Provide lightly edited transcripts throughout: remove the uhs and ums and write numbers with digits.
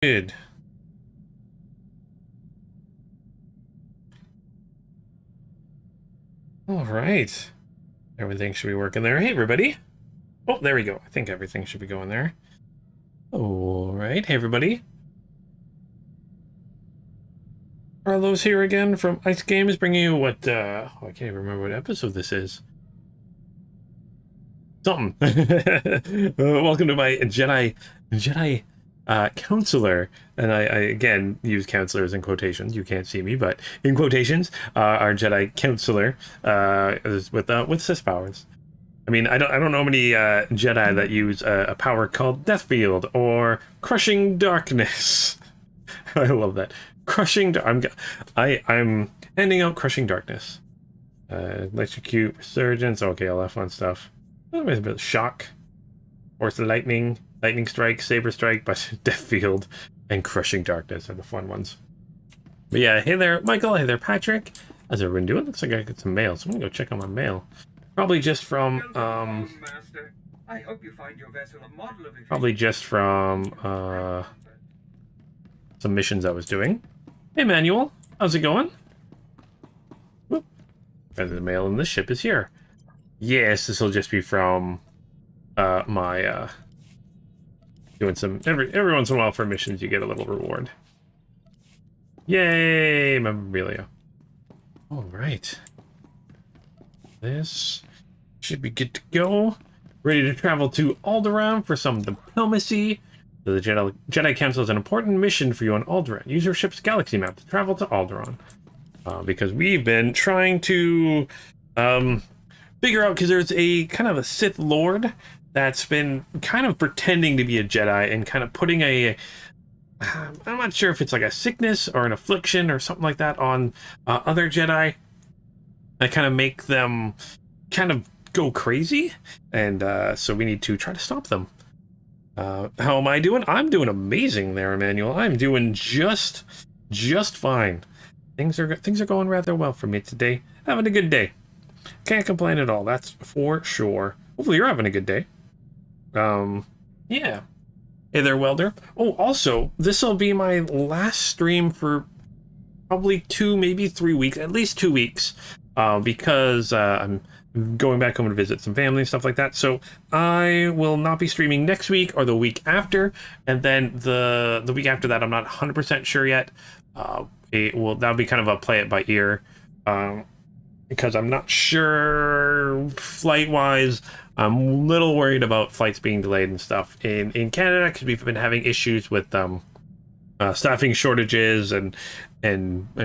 Good. All right. Everything should be working there. Hey, everybody. Oh, there we go. I think everything should be going there. All right. Hey, everybody. Carlos here again from Ice Games, bringing you what, I can't even remember what episode this is. Something. Welcome to my Jedi Counselor. And I again use counselors in quotations. You can't see me, but in quotations, our Jedi Counselor is with Sith powers. I mean, I don't know many Jedi that use a power called Death Field or Crushing Darkness. I love that. I'm handing out Crushing Darkness. Electrocute, Resurgence. Okay, all that fun stuff. A bit of Shock, Force of Lightning Strike, Saber Strike, but Death Field and Crushing Darkness are the fun ones. But yeah, hey there, Michael. Hey there, Patrick. How's everyone doing? Looks like I got some mail, so I'm gonna go check on my mail. Probably just from some missions I was doing. Hey, Manuel, how's it going? Whoop. And the mail and the ship is here. Yes, this will just be from my doing some every once in a while for missions. You get a little reward. Yay, memorabilia. All right, this should be good to go. Ready to travel to Alderaan for some diplomacy. So the Jedi Council has an important mission for you on Alderaan. Use your ship's galaxy map to travel to Alderaan. Because we've been trying to figure out, because there's a kind of a Sith Lord that's been kind of pretending to be a Jedi and kind of putting I'm not sure if it's like a sickness or an affliction or something like that on other Jedi that kind of make them kind of go crazy. And so we need to try to stop them. How am I doing? I'm doing amazing there, Emmanuel. I'm doing just fine. Things are going rather well for me today. Having a good day. Can't complain at all, that's for sure. Hopefully you're having a good day. Yeah. Hey there, Welder. Oh, also, this will be my last stream for probably 2, maybe 3 weeks, at least 2 weeks, because I'm going back home to visit some family and stuff like that. So I will not be streaming next week or the week after, and then the week after that, I'm not 100% sure yet. That'll be kind of a play it by ear. Because I'm not sure flight-wise. I'm a little worried about flights being delayed and stuff in Canada, because we've been having issues with staffing shortages and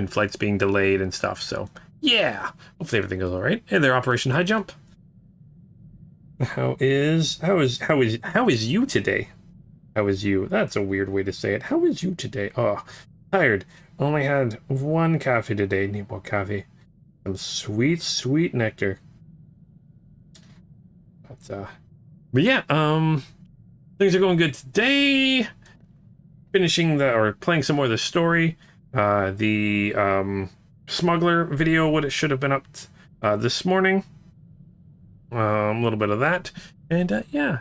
flights being delayed and stuff. So yeah, hopefully everything goes all right. Hey there, Operation High Jump. How is you today? How is you? That's a weird way to say it. How is you today? Oh, tired. Only had 1 coffee today. Need more coffee. Some sweet nectar. But yeah, things are going good today. Finishing playing some more of the story. The smuggler video, what it should have been up this morning. A little bit of that, and yeah.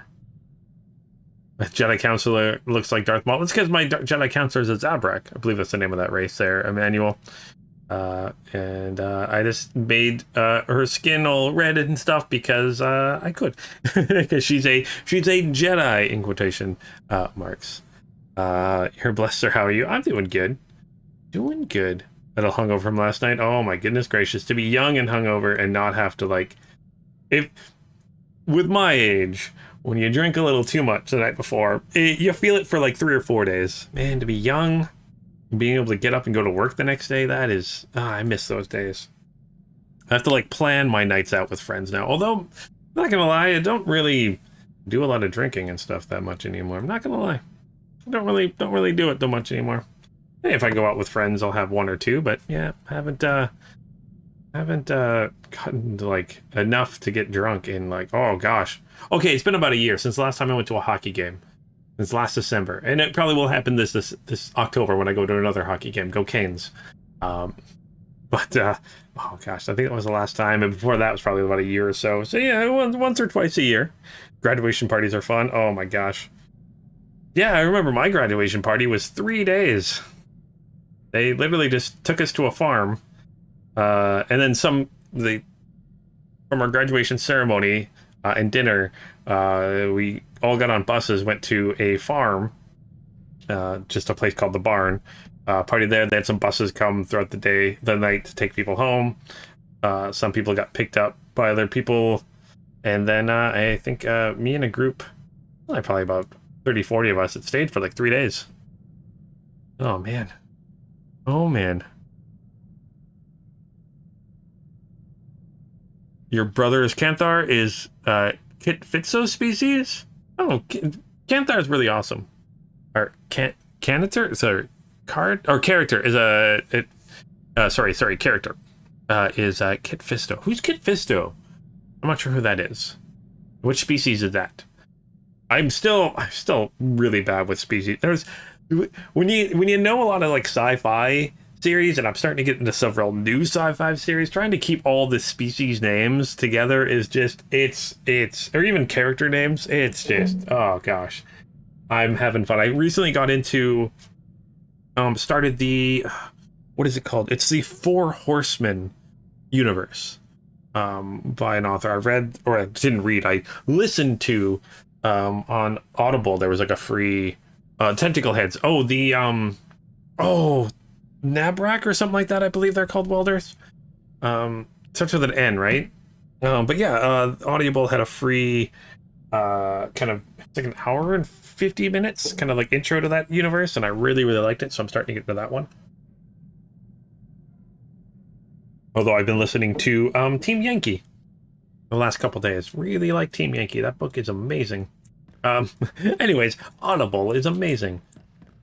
Jedi Counselor looks like Darth Maul. It's because my Jedi Counselor is a Zabrak. I believe that's the name of that race there, Emmanuel. And I just made her skin all red and stuff because I could, because she's a Jedi in quotation marks. Her blessed sir, how are you? I'm doing good. Little hungover from last night. Oh my goodness gracious, to be young and hungover and not have to, like, if with my age, when you drink a little too much the night before, you feel it for like 3 or 4 days. Man, to be young, being able to get up and go to work the next day, that is, I miss those days. I have to like plan my nights out with friends now. Although, I'm not gonna lie, I don't really do a lot of drinking and stuff that much anymore. I'm not gonna lie. I don't really do it that much anymore. Hey, if I go out with friends, I'll have 1 or 2, but yeah, haven't gotten to, like, enough to get drunk in, like, oh gosh. Okay, it's been about a year since the last time I went to a hockey game. Since last December, and it probably will happen this October when I go to another hockey game. Go Canes! Oh gosh, I think that was the last time, and before that was probably about a year or so. So yeah, once or twice a year. Graduation parties are fun. Oh my gosh, Yeah, I remember my graduation party was 3 days. They literally just took us to a farm, and then from our graduation ceremony and dinner, we all got on buses, went to a farm, just a place called the Barn. Party there. They had some buses come throughout the night to take people home. Some people got picked up by other people, and then I think me and a group, well, probably about 30, 40 of us, had stayed for like 3 days. Oh man. Oh man. Your brother's Canthar is Kit Fitzo species? Oh, Canthar is really awesome. Or Canitor? Sorry, character is character is Kit Fisto. Who's Kit Fisto? I'm not sure who that is. Which species is that? I'm still really bad with species. When you know a lot of like sci-fi series, and I'm starting to get into several new sci-fi series, trying to keep all the species names together is just it's or even character names, it's just, oh gosh, I'm having fun. I recently got into started the, what is it called? It's the Four Horsemen universe, by an author. I listened to on Audible. There was like a free Tentacle Heads. Nabrak or something like that, I believe they're called, welders. Starts with an N, right? But yeah, Audible had a free kind of, it's like an hour and 50 minutes kind of like intro to that universe, and I really liked it, so I'm starting to get into that one. Although I've been listening to Team Yankee the last couple days. Really like Team Yankee. That book is amazing. Anyways, Audible is amazing.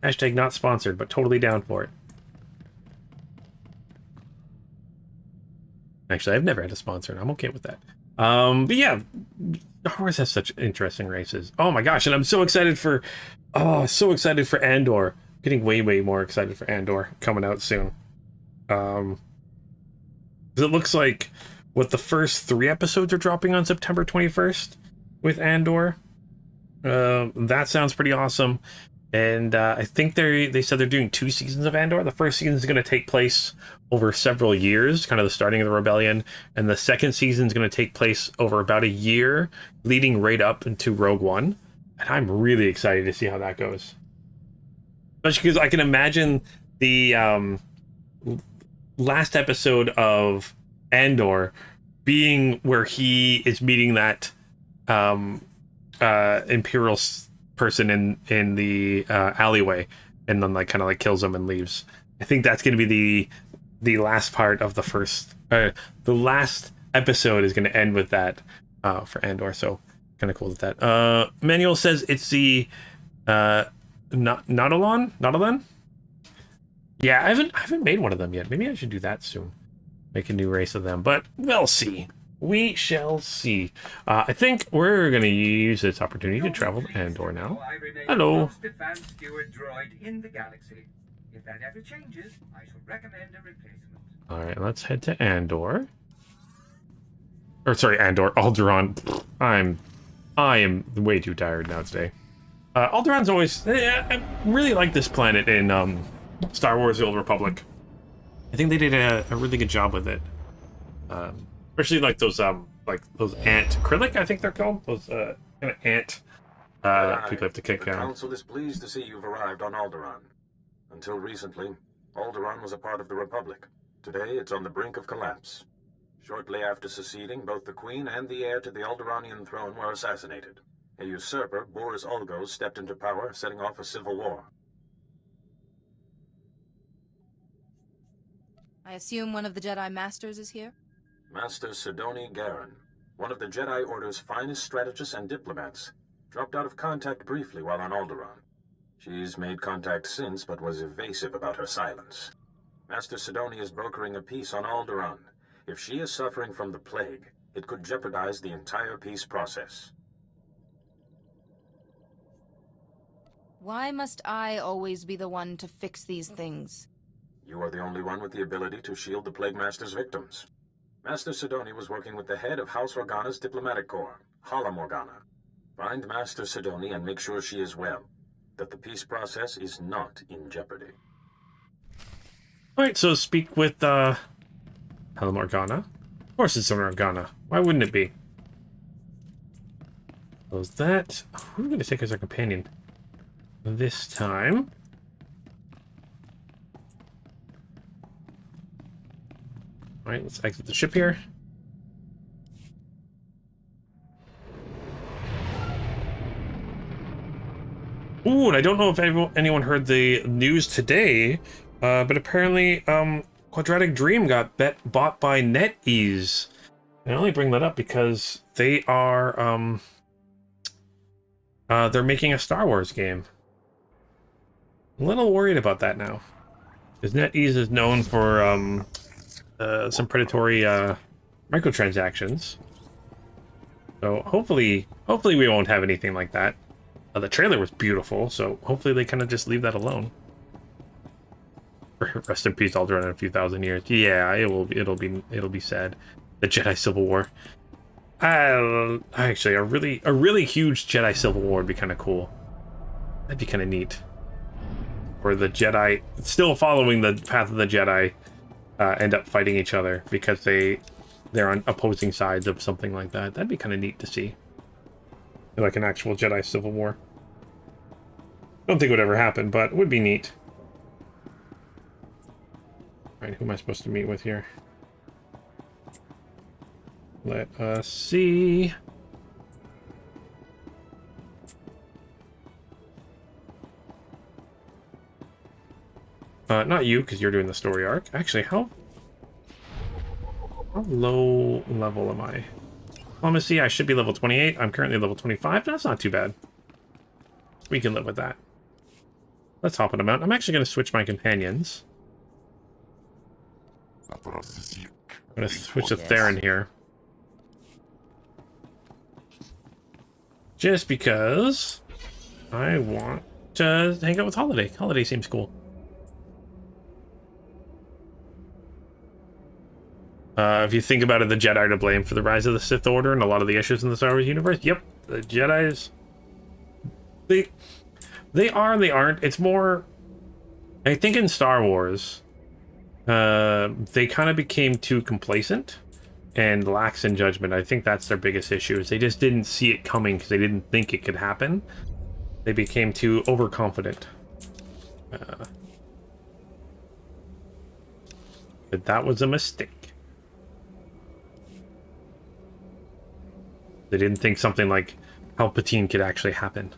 Hashtag not sponsored, but totally down for it. Actually, I've never had a sponsor, and I'm okay with that. But yeah, Star Wars has such interesting races. Oh my gosh, and I'm so excited for Andor. Getting way more excited for Andor coming out soon. It looks like the first 3 episodes are dropping on September 21st with Andor. That sounds pretty awesome. And I think they said they're doing 2 seasons of Andor. The first season is going to take place over several years, kind of the starting of the rebellion, and the second season is going to take place over about a year, leading right up into Rogue One. And I'm really excited to see how that goes. Especially because I can imagine the last episode of Andor being where he is meeting that Imperial person in the alleyway, and then like kind of like kills him and leaves. I think that's going to be the last part of the first. The last episode is going to end with that for Andor. So kind of cool with that. Manuel says it's the Nautilon. Yeah, I haven't made one of them yet. Maybe I should do that soon. Make a new race of them, but we'll see. We shall see. I think we're going to use this opportunity to travel to Andor now. Hello. Alright, let's head to Andor. Or sorry, Andor. Alderaan. I am way too tired now today. Alderaan's always... I really like this planet in Star Wars: The Old Republic. I think they did a really good job with it. Especially like those ant acrylic, I think they're called. Those kind of ant people have to kick out. The Council is pleased to see you've arrived on Alderaan. Until recently, Alderaan was a part of the Republic. Today, it's on the brink of collapse. Shortly after seceding, both the Queen and the heir to the Alderaanian throne were assassinated. A usurper, Boris Ulgos, stepped into power, setting off a civil war. I assume one of the Jedi Masters is here? Master Sidoni Garen, one of the Jedi Order's finest strategists and diplomats, dropped out of contact briefly while on Alderaan. She's made contact since, but was evasive about her silence. Master Sidoni is brokering a peace on Alderaan. If she is suffering from the plague, it could jeopardize the entire peace process. Why must I always be the one to fix these things? You are the only one with the ability to shield the Plague Master's victims. Master Sidoni was working with the head of House Organa's diplomatic corps, Hala Morgana. Find Master Sidoni and make sure she is well. that the peace process is not in jeopardy. Alright, so speak with, Hello Morgana. Of course it's Morgana. Why wouldn't it be? Close that. Who are we going to take as our companion this time? Alright, let's exit the ship here. Ooh, and I don't know if anyone heard the news today, but apparently, Quadratic Dream got bought by NetEase. I only bring that up because they are, they're making a Star Wars game. I'm a little worried about that now. Because NetEase is known for, some predatory, microtransactions. So hopefully we won't have anything like that. The trailer was beautiful, so hopefully they kind of just leave that alone. Rest in peace, Alderaan in a few thousand years. Yeah, it'll be sad. The Jedi Civil War. Actually, a really huge Jedi Civil War would be kind of cool. That'd be kind of neat. Where the Jedi, still following the path of the Jedi, end up fighting each other because they're on opposing sides of something like that. That'd be kind of neat to see. Like an actual Jedi Civil War. Don't think it would ever happen, but it would be neat. Alright, who am I supposed to meet with here? Let us see. Not you, because you're doing the story arc. Actually, how low level am I? Diplomacy, I should be level 28. I'm currently level 25. That's not too bad. We can live with that. Let's hop on a mount. I'm actually going to switch my companions. I'm going to switch to Theron here. Just because I want to hang out with Holiday. Holiday seems cool. If you think about it, the Jedi are to blame for the rise of the Sith Order and a lot of the issues in the Star Wars universe. Yep, the Jedis. They are and they aren't. It's more, I think in Star Wars, they kind of became too complacent and lax in judgment. I think that's their biggest issue, is they just didn't see it coming because they didn't think it could happen. They became too overconfident. But that was a mistake. They didn't think something like Palpatine could actually happen.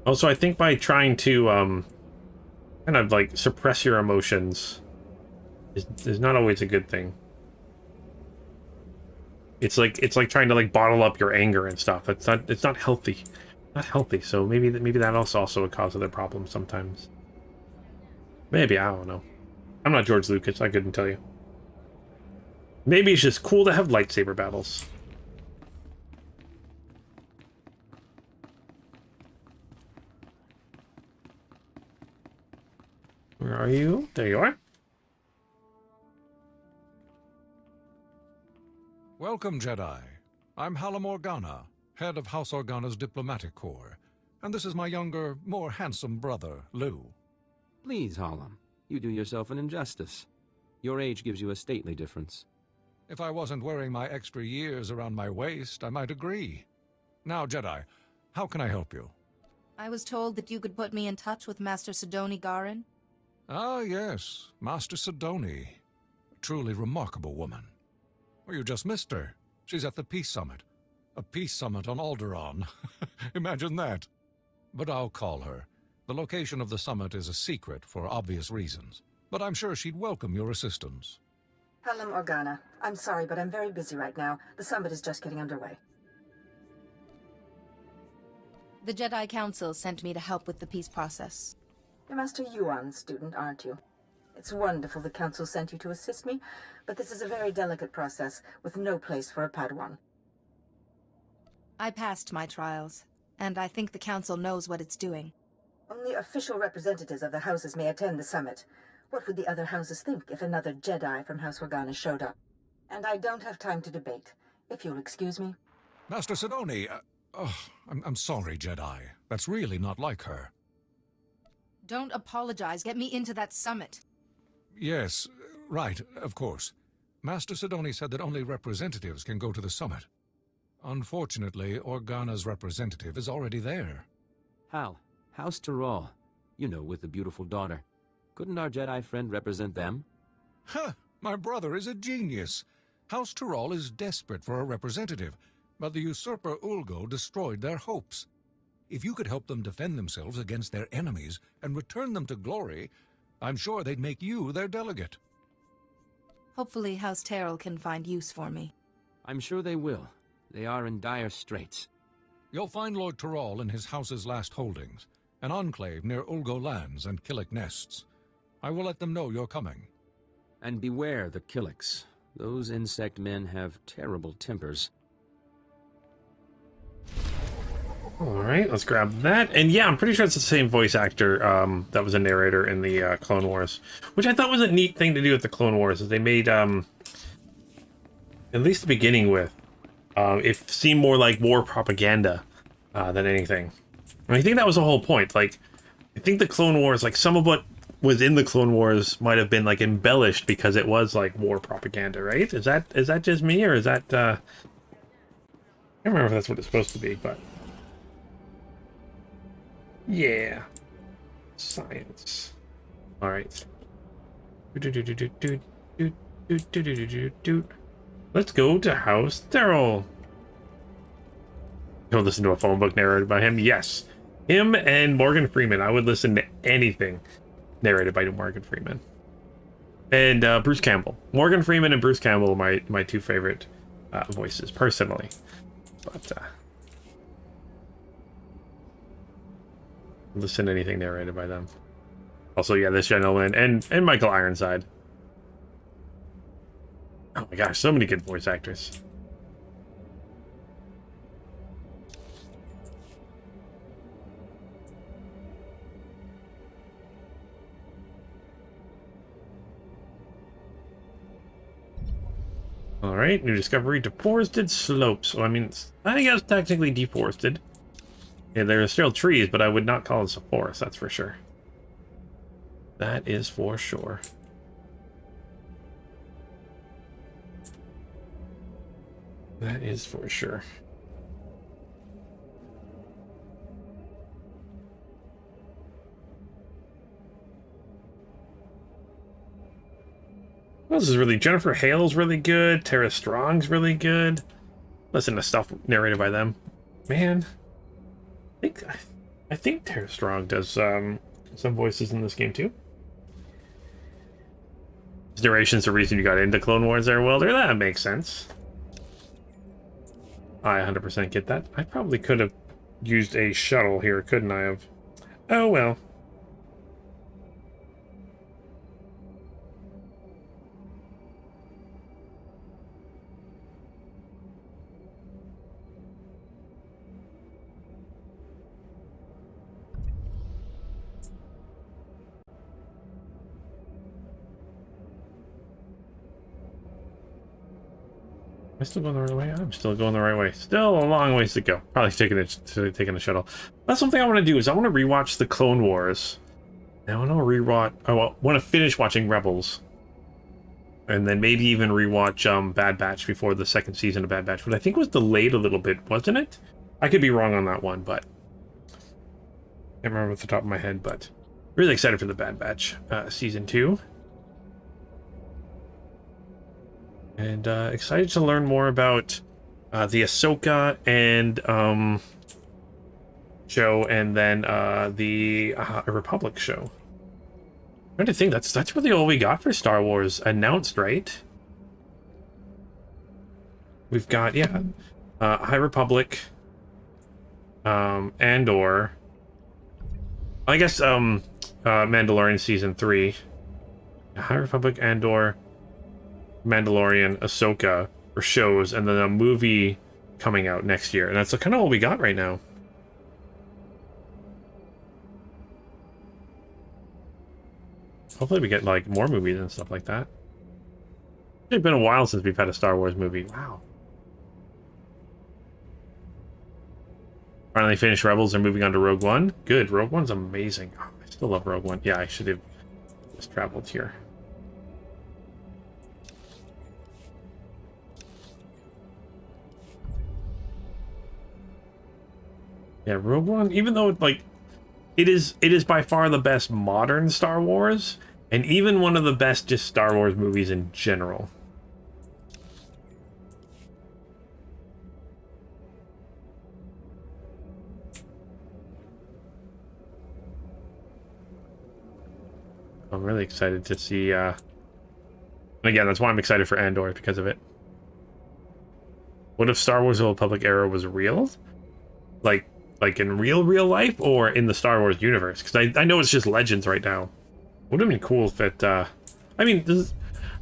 Also, I think by trying to kind of like suppress your emotions is not always a good thing. It's like trying to like bottle up your anger and stuff. It's not healthy. Not healthy. So maybe that also a cause of their problems sometimes. Maybe, I don't know. I'm not George Lucas, I couldn't tell you. Maybe it's just cool to have lightsaber battles. Where are you? There you are. Welcome, Jedi. I'm Hala Morgana, head of House Organa's diplomatic corps. And this is my younger, more handsome brother, Lou. Please, Harlem. You do yourself an injustice. Your age gives you a stately difference. If I wasn't wearing my extra years around my waist, I might agree. Now, Jedi, how can I help you? I was told that you could put me in touch with Master Sidoni Garin. Ah, yes, Master Sidoni. A truly remarkable woman. Well, you just missed her. She's at the Peace Summit. A peace summit on Alderaan. Imagine that. But I'll call her. The location of the summit is a secret for obvious reasons. But I'm sure she'd welcome your assistance. Hello, Morgana. I'm sorry, but I'm very busy right now. The summit is just getting underway. The Jedi Council sent me to help with the peace process. You're Master Yuan's student, aren't you? It's wonderful the Council sent you to assist me, but this is a very delicate process with no place for a Padawan. I passed my trials, and I think the Council knows what it's doing. Only official representatives of the houses may attend the summit. What would the other houses think if another Jedi from House Organa showed up? And I don't have time to debate. If you'll excuse me. Master Sidoni, I'm sorry, Jedi. That's really not like her. Don't apologize. Get me into that summit. Yes, right, of course. Master Sidoni said that only representatives can go to the summit. Unfortunately, Organa's representative is already there. Hal, House Tyrrell. You know, with the beautiful daughter. Couldn't our Jedi friend represent them? Huh, my brother is a genius. House Tyrrell is desperate for a representative, but the usurper Ulgo destroyed their hopes. If you could help them defend themselves against their enemies and return them to glory, I'm sure they'd make you their delegate. Hopefully House Terrell can find use for me. I'm sure they will. They are in dire straits. You'll find Lord Tyrrell in his house's last holdings, an enclave near Ulgo lands and Killik nests. I will let them know you're coming. And beware the Killiks. Those insect men have terrible tempers. Alright, let's grab that. And yeah, I'm pretty sure it's the same voice actor that was a narrator in the Clone Wars. Which I thought was a neat thing to do with the Clone Wars, is they made, at least the beginning with, it seemed more like war propaganda than anything. And I think that was the whole point. Like, I think the Clone Wars, like, some of what was in the Clone Wars might have been, like, embellished because it was, like, war propaganda, right? Is that just me, or is that, I can't remember if that's what it's supposed to be, but... Yeah. Science. Alright. Let's go to House Terrell. Don't listen to a phone book narrated by him? Yes. Him and Morgan Freeman. I would listen to anything narrated by Morgan Freeman. And Bruce Campbell. Morgan Freeman and Bruce Campbell are my two favorite voices, personally. But, listen to anything narrated by them. Also, yeah, this gentleman and Michael Ironside. Oh my gosh, so many good voice actors. Alright, new discovery, deforested slopes. So, I mean, I guess technically deforested. Yeah, there are still trees, but I would not call this a forest, that's for sure. That is for sure. That is for sure. Well, this is really... Jennifer Hale's really good. Tara Strong's really good. Listen to stuff narrated by them. Man... I think Tara Strong does some voices in this game too. Narration's the reason you got into Clone Wars there, Welder. That makes sense. I 100% get that. I probably could have used a shuttle here, couldn't I have? Oh well. Am I still going the right way? I'm still going the right way. Still a long ways to go. Probably taking a shuttle. That's something I want to do. Is I want to rewatch the Clone Wars. I want to rewatch. I want to finish watching Rebels, and then maybe even rewatch Bad Batch before the second season of Bad Batch. But I think it was delayed a little bit, wasn't it? I could be wrong on that one, but can't remember off the top of my head. But really excited for the Bad Batch season 2. And excited to learn more about the Ahsoka and show, and then the Republic show. I'm trying to think, that's really all we got for Star Wars announced, right? We've got, yeah, High Republic, Andor. I guess Mandalorian season 3. High Republic, Andor, Mandalorian, Ahsoka for shows, and then a movie coming out next year. And that's kind of all we got right now. Hopefully we get like more movies and stuff like that. It's been a while since we've had a Star Wars movie. Wow. Finally finished Rebels and moving on to Rogue One. Good. Rogue One's amazing. Oh, I still love Rogue One. Yeah, I should have just traveled here. Yeah, Rogue One, even though like it is by far the best modern Star Wars, and even one of the best just Star Wars movies in general. I'm really excited to see, and again, that's why I'm excited for Andor, because of it. What if Star Wars: The Old Republic era was real? Like in real life, or in the Star Wars universe? Because I know it's just legends right now. Would have been cool if it, I mean,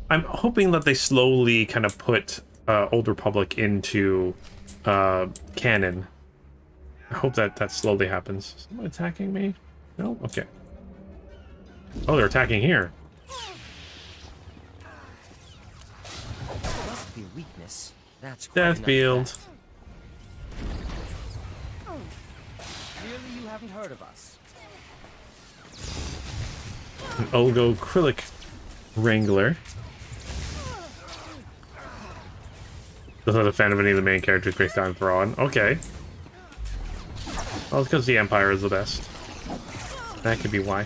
I'm hoping that they slowly kind of put Old Republic into canon. I hope that slowly happens. Is someone attacking me? No? Okay. Oh, they're attacking here. Must be weakness. That's Death Field. Really, you haven't heard of us? An Olgo Krillic Wrangler. Not a fan of any of the main characters based on Thrawn. Okay. Well, it's because the Empire is the best. That could be why.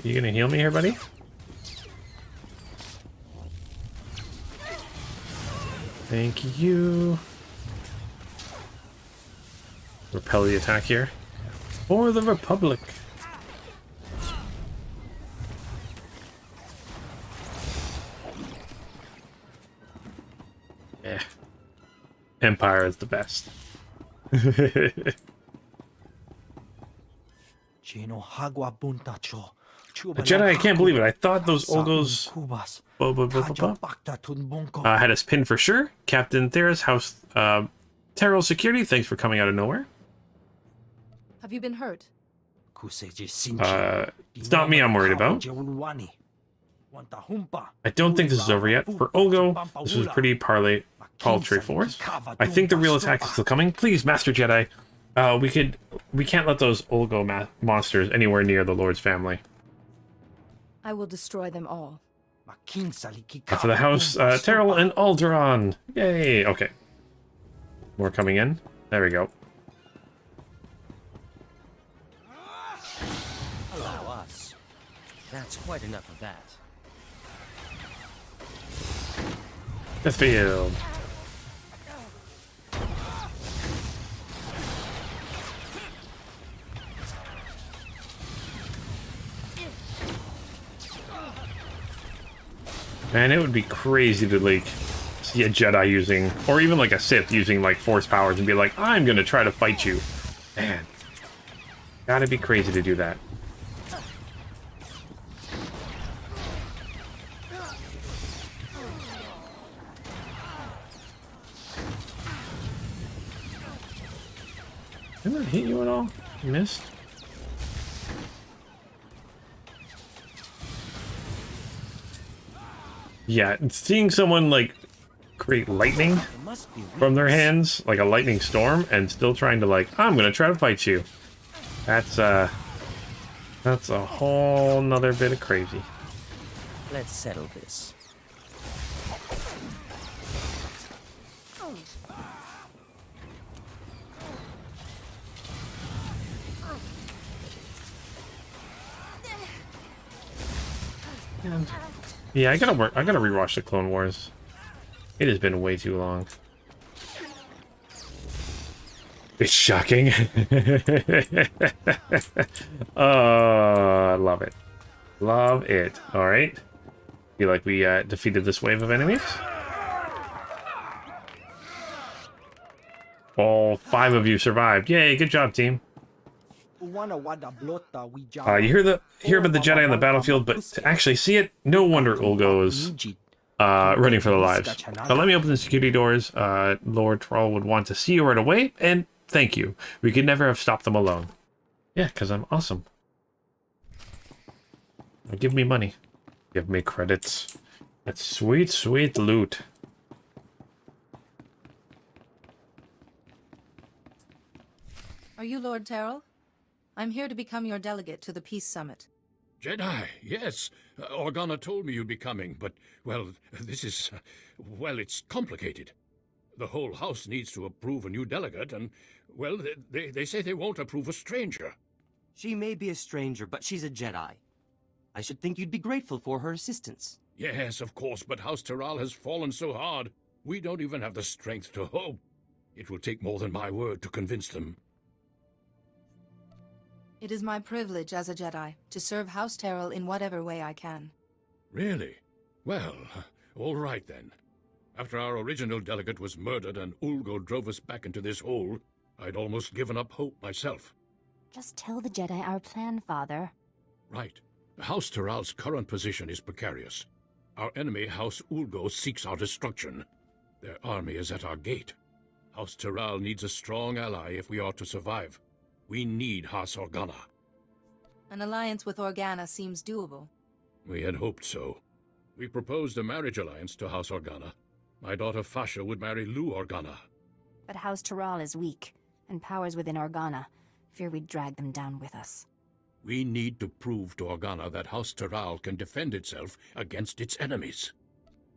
You gonna heal me here, buddy? Thank you. Repel the attack here. For the Republic. Yeah. Empire is the best. A Jedi, I can't believe it. I thought those Olgos had us pinned for sure. Captain Theris, House Terrell Security, thanks for coming out of nowhere. Have you been hurt? It's not me I'm worried about. I don't think this is over yet. For Olgo, this was pretty paltry force. I think the real attack is still coming. Please, Master Jedi. We can't let those Olgo monsters anywhere near the Lord's family. I will destroy them all. For the House Terrell and Alderaan. Yay! Okay. More coming in. There we go. Allow us. That's quite enough of that. Death Field. Man, it would be crazy to like see a Jedi using, or even like a Sith using like Force powers and be like, I'm gonna try to fight you. Man, gotta be crazy to do that. Didn't that hit you at all? You missed? Yeah, seeing someone like create lightning from their hands, like a lightning storm, and still trying to like, I'm gonna try to fight you. That's a whole nother bit of crazy. Let's settle this. Yeah, I gotta rewatch the Clone Wars. It has been way too long. It's shocking. I love it. Love it. Alright. Feel like we defeated this wave of enemies. All 5 of you survived. Yay, good job, team. You hear about the Jedi on the battlefield, but to actually see it, no wonder Olgo is running for their lives. Let me open the security doors. Lord Troll would want to see you right away, and thank you. We could never have stopped them alone. Yeah, because I'm awesome. Give me money. Give me credits. That's sweet, sweet loot. Are you Lord Terrell? I'm here to become your delegate to the Peace Summit. Jedi, yes. Organa told me you'd be coming, but, well, this is... well, it's complicated. The whole house needs to approve a new delegate, and, well, they say they won't approve a stranger. She may be a stranger, but she's a Jedi. I should think you'd be grateful for her assistance. Yes, of course, but House Terral has fallen so hard. We don't even have the strength to hope. It will take more than my word to convince them. It is my privilege as a Jedi to serve House Terrell in whatever way I can. Really? Well, all right then. After our original delegate was murdered and Ulgo drove us back into this hole, I'd almost given up hope myself. Just tell the Jedi our plan, Father. Right. House Terral's current position is precarious. Our enemy, House Ulgo, seeks our destruction. Their army is at our gate. House Terral needs a strong ally if we are to survive. We need House Organa. An alliance with Organa seems doable. We had hoped so. We proposed a marriage alliance to House Organa. My daughter Fasha would marry Lou Organa. But House Terral is weak, and powers within Organa. Fear we'd drag them down with us. We need to prove to Organa that House Terral can defend itself against its enemies.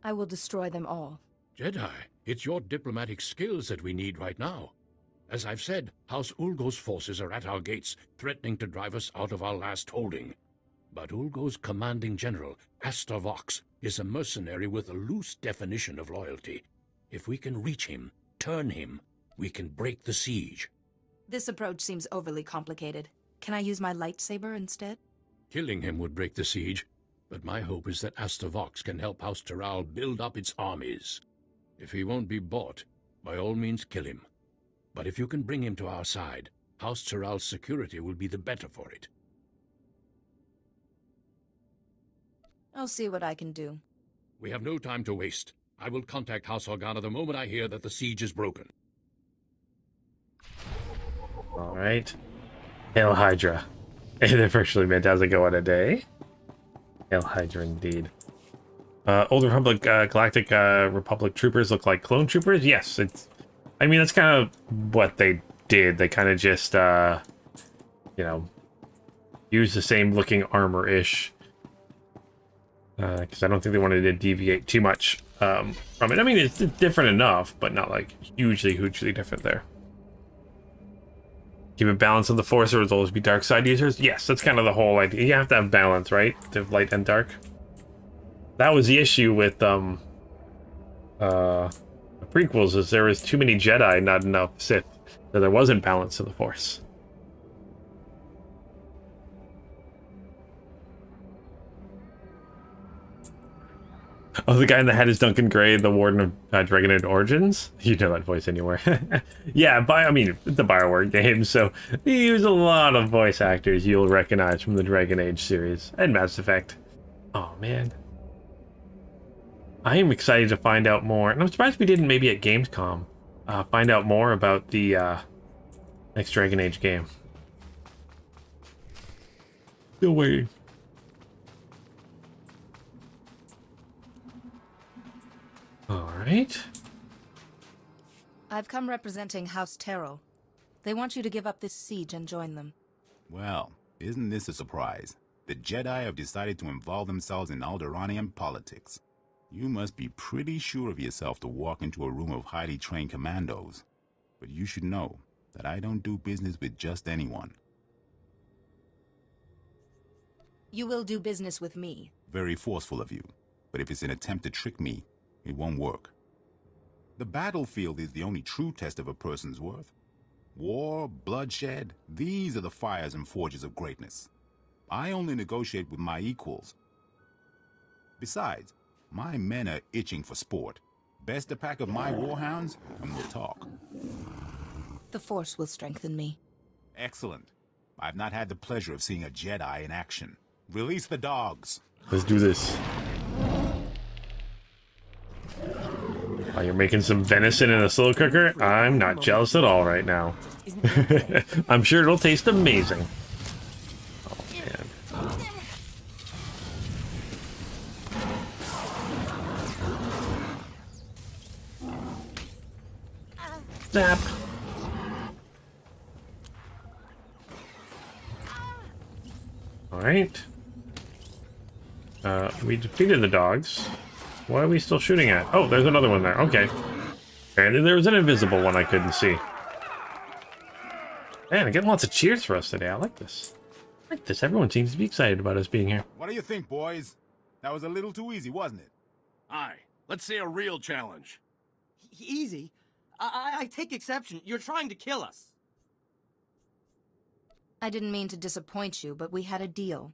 I will destroy them all. Jedi, it's your diplomatic skills that we need right now. As I've said, House Ulgo's forces are at our gates, threatening to drive us out of our last holding. But Ulgo's commanding general, Astor Vox, is a mercenary with a loose definition of loyalty. If we can reach him, turn him, we can break the siege. This approach seems overly complicated. Can I use my lightsaber instead? Killing him would break the siege, but my hope is that Astor Vox can help House Terral build up its armies. If he won't be bought, by all means kill him. But if you can bring him to our side, House Terral's security will be the better for it. I'll see what I can do. We have no time to waste. I will contact House Organa the moment I hear that the siege is broken. All right. Hail Hydra. They've actually meant as I go on a day. Hail Hydra indeed. Old Republic, Galactic Republic troopers look like clone troopers? Yes, it's... I mean, that's kind of what they did. They kind of just, you know, use the same looking armor-ish. Because I don't think they wanted to deviate too much from it. I mean, it's different enough, but not like hugely different there. Keep a balance on the Force, or will always be dark side users? Yes, that's kind of the whole idea. You have to have balance, right? To light and dark. That was the issue with the prequels, is there was too many Jedi, not enough Sith. So there wasn't balance to the Force. Oh, the guy in the head is Duncan Gray, the Warden of Dragon Age Origins. You know that voice anywhere. Yeah, I mean, the Bioware game, so they use a lot of voice actors you'll recognize from the Dragon Age series and Mass Effect. Oh, man. I am excited to find out more, and I'm surprised we didn't maybe at Gamescom find out more about the next Dragon Age game. Still waiting. All right. I've come representing House Terrell. They want you to give up this siege and join them. Well, isn't this a surprise? The Jedi have decided to involve themselves in Alderaanian politics. You must be pretty sure of yourself to walk into a room of highly trained commandos. But you should know that I don't do business with just anyone. You will do business with me. Very forceful of you. But if it's an attempt to trick me, it won't work. The battlefield is the only true test of a person's worth. War, bloodshed, these are the fires and forges of greatness. I only negotiate with my equals. Besides, my men are itching for sport. Best a pack of my warhounds, and we'll talk. The Force will strengthen me. Excellent. I've not had the pleasure of seeing a Jedi in action. Release the dogs. Let's do this. While you're making some venison in a slow cooker, I'm not jealous at all right now. I'm sure it'll taste amazing. Oh, man. Zap. Alright. We defeated the dogs. What are we still shooting at? Oh, there's another one there. Okay. And there was an invisible one I couldn't see. Man, I'm getting lots of cheers for us today. I like this. I like this. Everyone seems to be excited about us being here. What do you think, boys? That was a little too easy, wasn't it? Aye. Let's see a real challenge. Easy? I take exception. You're trying to kill us. I didn't mean to disappoint you, but we had a deal.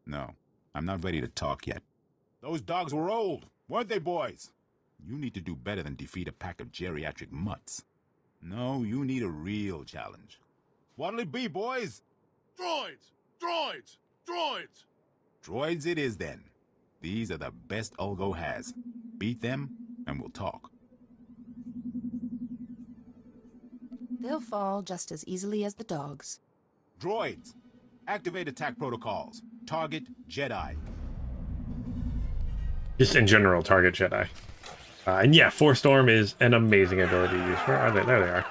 No, I'm not ready to talk yet. Those dogs were old, weren't they, boys? You need to do better than defeat a pack of geriatric mutts. No, you need a real challenge. What'll it be, boys? Droids! Droids! Droids! Droids it is, then. These are the best Ulgo has. Beat them, and we'll talk. They'll fall just as easily as the dogs. Droids, activate attack protocols. Target Jedi. Just in general, target Jedi. And yeah, Force Storm is an amazing ability to use. Where are they? There they are.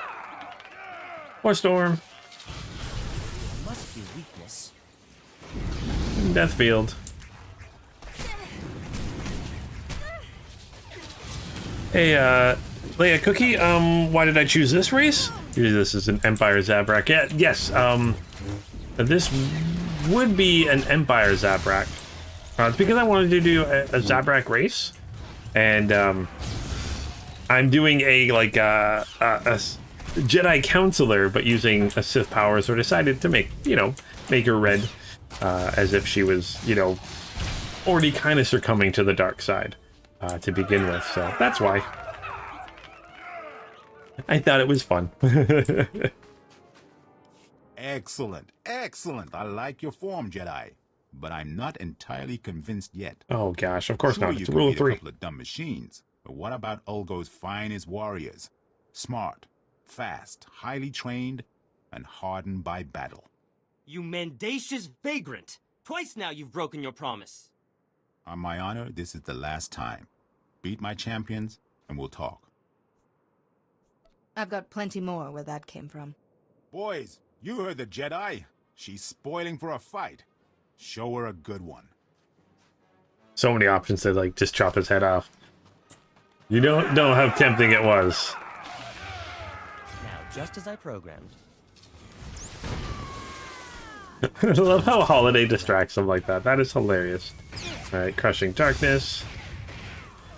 Force Storm. Must be weakness. Death Field. Hey, Leia Cookie, why did I choose this race? Usually this is an Empire Zabrak. Yeah, yes, this would be an Empire Zabrak. It's because I wanted to do a Zabrak race, and I'm doing a Jedi Consular, but using a Sith power, so I decided to make her red, as if she was, already kind of succumbing to the dark side to begin with. So that's why. I thought it was fun. Excellent, excellent. I like your form, Jedi. But I'm not entirely convinced yet. Oh gosh, of course sure, not. It's a rule of 3. A couple of dumb machines, but what about Ulgo's finest warriors? Smart, fast, highly trained, and hardened by battle. You mendacious vagrant! Twice now you've broken your promise. On my honor, this is the last time. Beat my champions, and we'll talk. I've got plenty more where that came from. Boys, you heard the Jedi. She's spoiling for a fight. Show her a good one. So many options to just chop his head off. You don't know how tempting it was. Now, just as I programmed. I love how Holiday distracts him like that. That is hilarious. Alright, Crushing Darkness.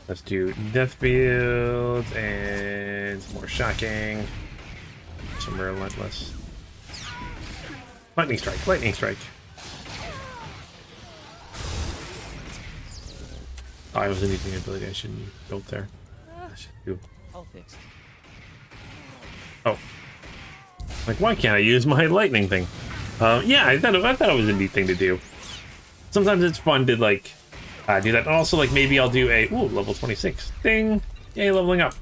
Let's do Death Field and some more Shocking. Some Relentless. Lightning Strike, Lightning Strike. Oh, I wasn't using an ability I shouldn't have built there. I should do. All fixed. Oh. Why can't I use my lightning thing? Yeah, I thought it was a neat thing to do. Sometimes it's fun to do that. And also, maybe I'll do a level 26 thing. Yay, leveling up.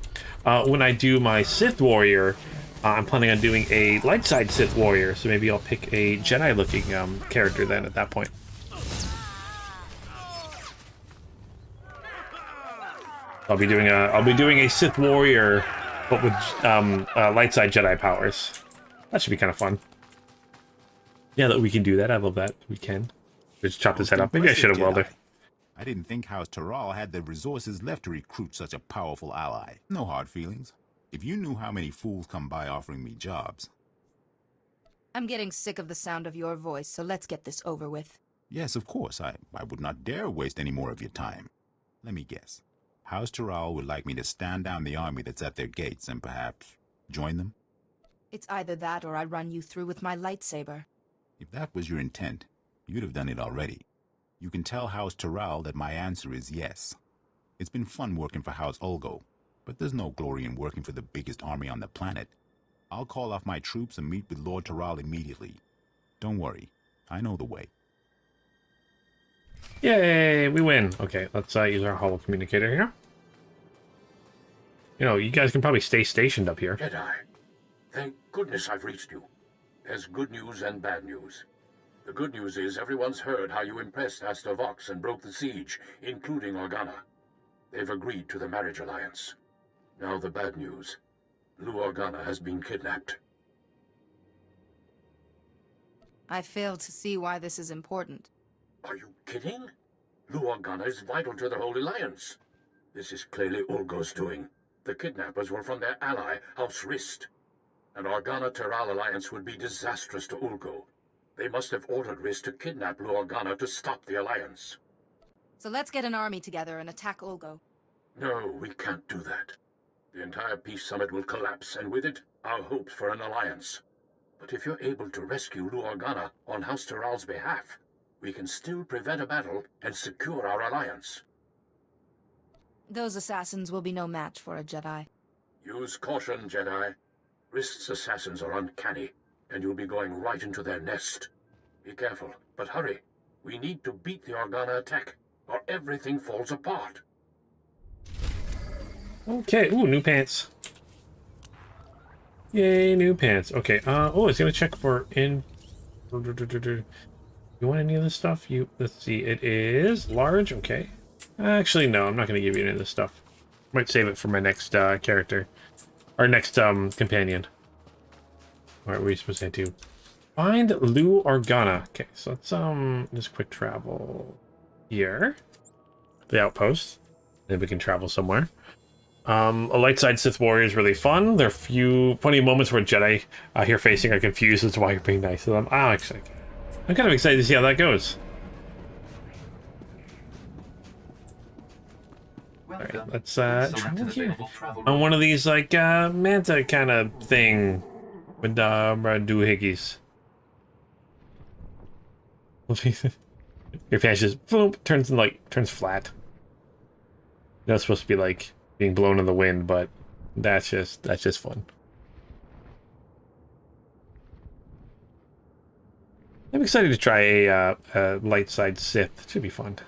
When I do my Sith Warrior, I'm planning on doing a light side Sith Warrior, so maybe I'll pick a Jedi-looking character then at that point. I'll be doing a Sith Warrior, but with light side Jedi powers. That should be kind of fun. Yeah, that we can do that. I love that. We can. Just chop his head off. Maybe I should have welded. I didn't think House Taral had the resources left to recruit such a powerful ally. No hard feelings. If you knew how many fools come by offering me jobs. I'm getting sick of the sound of your voice, so let's get this over with. Yes, of course. I would not dare waste any more of your time. Let me guess. House Taral would like me to stand down the army that's at their gates and perhaps join them? It's either that or I run you through with my lightsaber. If that was your intent, you'd have done it already. You can tell House Taral that my answer is yes. It's been fun working for House Ulgo, but there's no glory in working for the biggest army on the planet. I'll call off my troops and meet with Lord Taral immediately. Don't worry, I know the way. Yay, we win. Okay, let's use our holo communicator here. You know, you guys can probably stay stationed up here. Jedi, thank goodness I've reached you. There's good news and bad news. The good news is everyone's heard how you impressed Asta Vox and broke the siege, including Organa. They've agreed to the marriage alliance. Now the bad news. Lou Organa has been kidnapped. I fail to see why this is important. Are you kidding? Lou Organa is vital to the whole alliance. This is clearly Ulgo's doing. The kidnappers were from their ally, House Rist. An Organa-Teral alliance would be disastrous to Ulgo. They must have ordered Rist to kidnap Lou Organa to stop the alliance. So let's get an army together and attack Ulgo. No, we can't do that. The entire peace summit will collapse, and with it, our hopes for an alliance. But if you're able to rescue Lou Organa on House Terral's behalf, we can still prevent a battle and secure our alliance. Those assassins will be no match for a Jedi. Use caution, Jedi. Rist's assassins are uncanny, and you'll be going right into their nest. Be careful, but hurry. We need to beat the Organa attack, or everything falls apart. Okay, ooh, new pants. Yay, new pants. Okay, oh, it's gonna check for in... You want any of this stuff? Let's see, it is large, okay. Actually, no, I'm not gonna give you any of this stuff. Might save it for my next, character. Our next, companion. Alright, what are we supposed to do? Find Lou Organa. Okay, so let's, just quick travel here. The outpost. Then we can travel somewhere. A light side Sith warrior is really fun. There are plenty of moments where Jedi here facing are confused as to why you're being nice to them. Actually, I'm kind of excited to see how that goes. Alright, let's travel here. On one of these, like, manta kind of thing with doohickeys. Your pants just boom, turns flat. That's supposed to be like being blown in the wind, but that's just fun. I'm excited to try a light side Sith. It should be fun.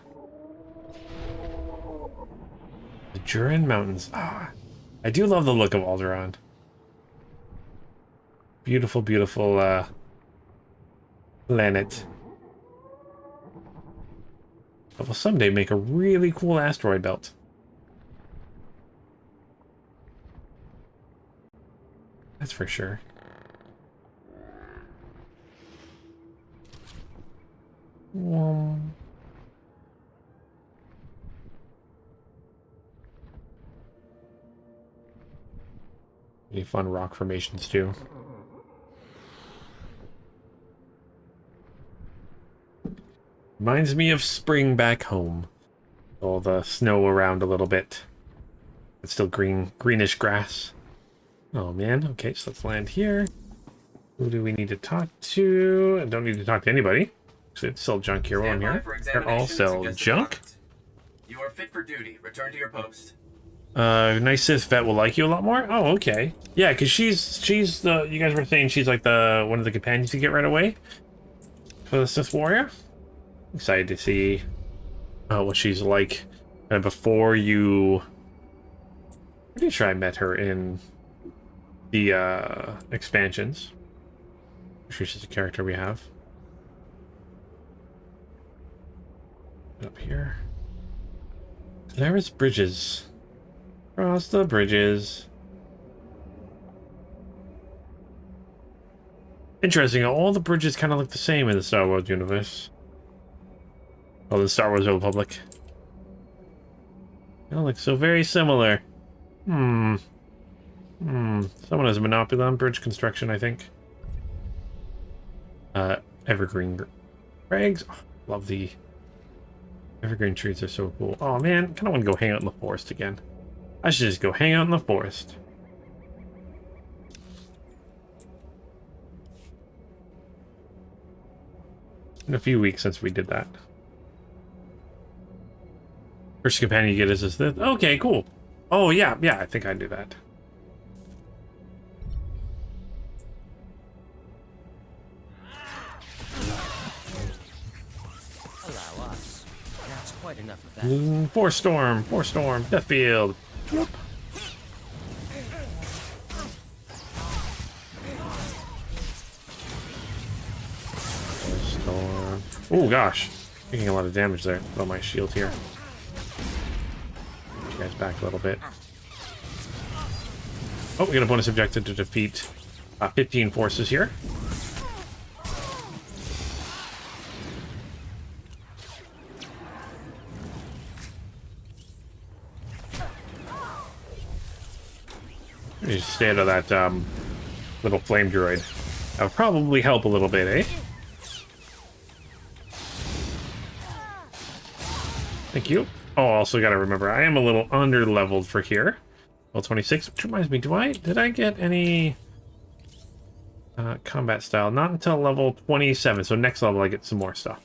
The Jurin Mountains. I do love the look of Alderaan. Beautiful, beautiful planet. But will someday make a really cool asteroid belt. That's for sure. Any fun rock formations too. Reminds me of spring back home. All the snow around a little bit. It's still greenish grass. Oh man, okay, so let's land here. Who do we need to talk to? I don't need to talk to anybody. Actually, it's still junk here while I'm here. They're all sell junk. You are fit for duty. Return to your post. Nice Sith vet will like you a lot more. Oh, okay. Yeah, because she's the. You guys were saying she's like one of the companions you get right away for the Sith warrior. Excited to see what she's like before you. Pretty sure I met her in the expansions. I'm sure she's a character we have. Up here. There is bridges. Cross the bridges. Interesting, all the bridges kind of look the same in the Star Wars universe. Oh, the Star Wars Republic. They all look so very similar. Someone has a monopoly on bridge construction, I think. Evergreen crags. Oh, love the evergreen trees, are so cool. Oh man, I kind of want to go hang out in the forest again. I should just go hang out in the forest. In a few weeks since we did that. First companion you get is this. Okay, cool. Oh yeah, I think I do that. Allow us. That's quite enough of that. Force storm, Deathfield. Yep. Oh gosh, taking a lot of damage there. Throw my shield here. Put you guys back a little bit. Oh, we got a bonus objective to defeat 15 forces here. You just stay out of that little flame droid. That would probably help a little bit, eh? Thank you. Oh, also got to remember, I am a little under-leveled for here. Level 26, which reminds me, did I get any combat style? Not until level 27, so next level I get some more stuff.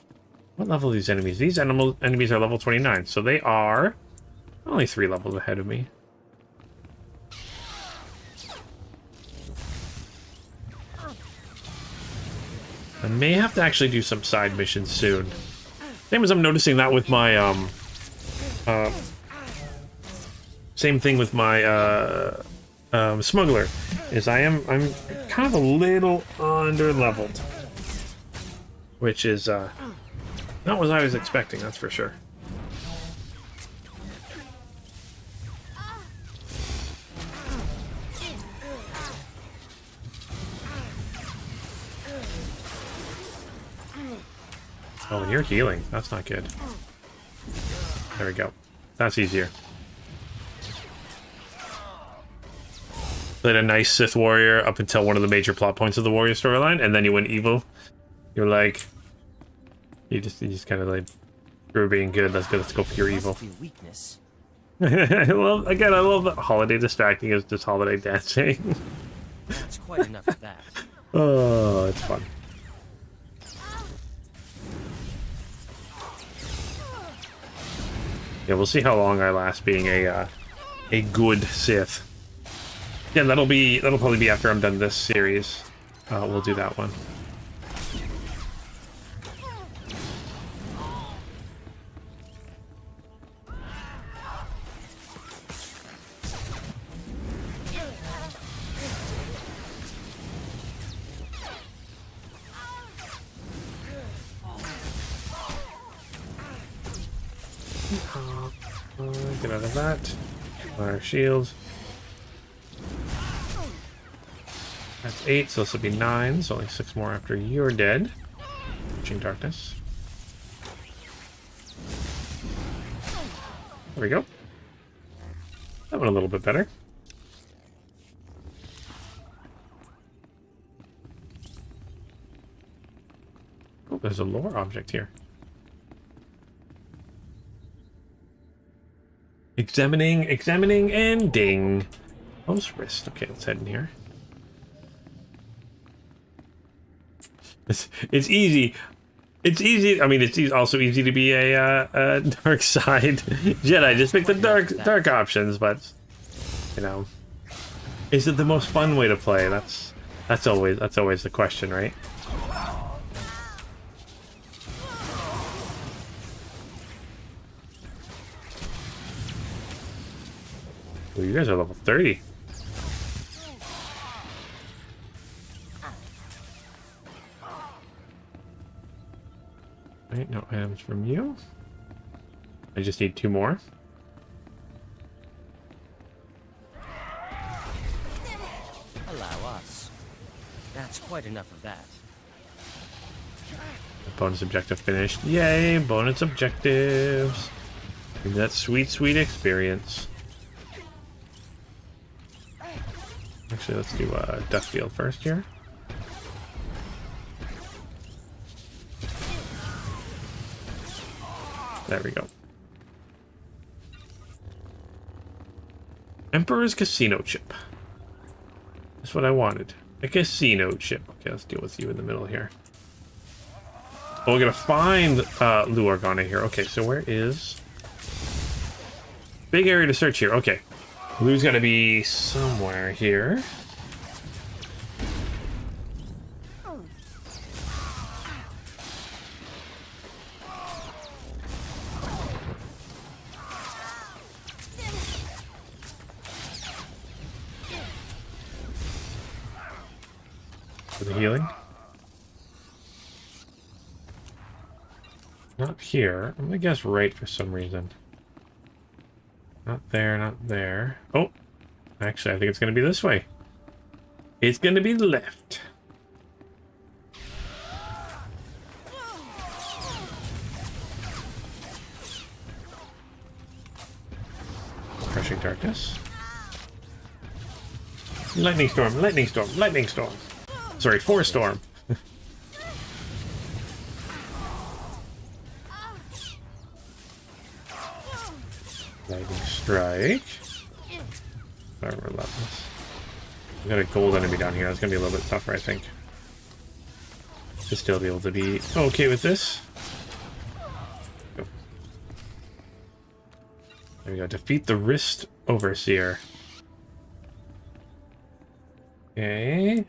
What level are these enemies? These enemies are level 29, so they are only 3 levels ahead of me. I may have to actually do some side missions soon. Same as I'm noticing that with my same thing with my smuggler, is I'm kind of a little under leveled, which is not what I was expecting, that's for sure. Oh, and you're healing. That's not good. There we go. That's easier. Played a nice Sith warrior up until one of the major plot points of the warrior storyline, and then you went evil. You're like, you just kind of like, you're being good. Let's go for your evil. Weakness. I love that holiday distracting is just holiday dancing. That's quite enough of that. Oh, it's fun. Yeah, we'll see how long I last being a good Sith. Yeah, that'll probably be after I'm done this series. We'll do that one. Get out of that. Our shields. That's 8, so this will be 9. So only 6 more after you're dead. Reaching darkness. There we go. That went a little bit better. Oh, there's a lore object here. Examining, and ding. Post wrist. Okay, let's head in here. It's easy. It's easy. I mean, it's also easy to be a dark side Jedi. Just pick the dark options, but you know, is it the most fun way to play? That's always the question, right? Oh, you guys are level 30. Right, no items from you. I just need 2 more. Allow us. That's quite enough of that. Bonus objective finished. Yay, bonus objectives. And that sweet, sweet experience. Actually, let's do Death Field first here. There we go. Emperor's Casino Chip. That's what I wanted. A casino chip. Okay, let's deal with you in the middle here. Oh, we're gonna find Lou Organa here. Okay, so where is... Big area to search here. Okay. Lou's gotta be somewhere here. For the healing. Not here. I'm gonna guess right for some reason. Not there, not there. Oh! Actually, I think it's gonna be this way. It's gonna be left. Crushing darkness. Lightning storm, lightning storm, lightning storm. Sorry, force storm. Lightning strike. Sorry, relentless. We got a gold enemy down here. That's gonna be a little bit tougher, I think. To still be able to be okay with this. Go. There we go. Defeat the Wrist Overseer. Okay.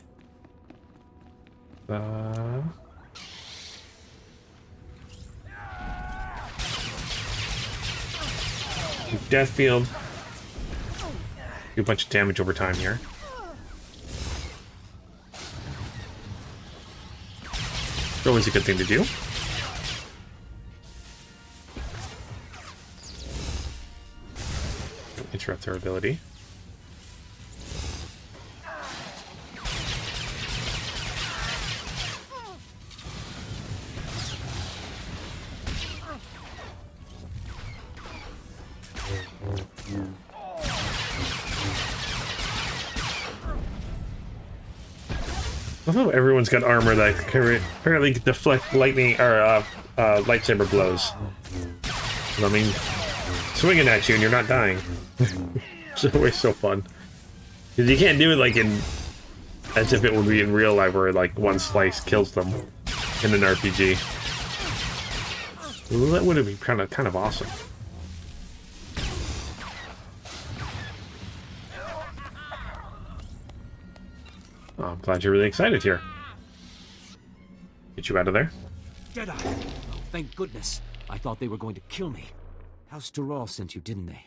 Death field. Do a bunch of damage over time here. Always a good thing to do. Don't interrupt their ability. I love how everyone's got armor that can apparently deflect lightning or lightsaber blows. I mean, swinging at you and you're not dying. It's always so fun because you can't do it like in as if it would be in real life, where like one slice kills them in an RPG. Well, that would have been kind of awesome. Oh, I'm glad you're really excited here. Get you out of there. Jedi! Oh, thank goodness. I thought they were going to kill me. House Tyrell sent you, didn't they?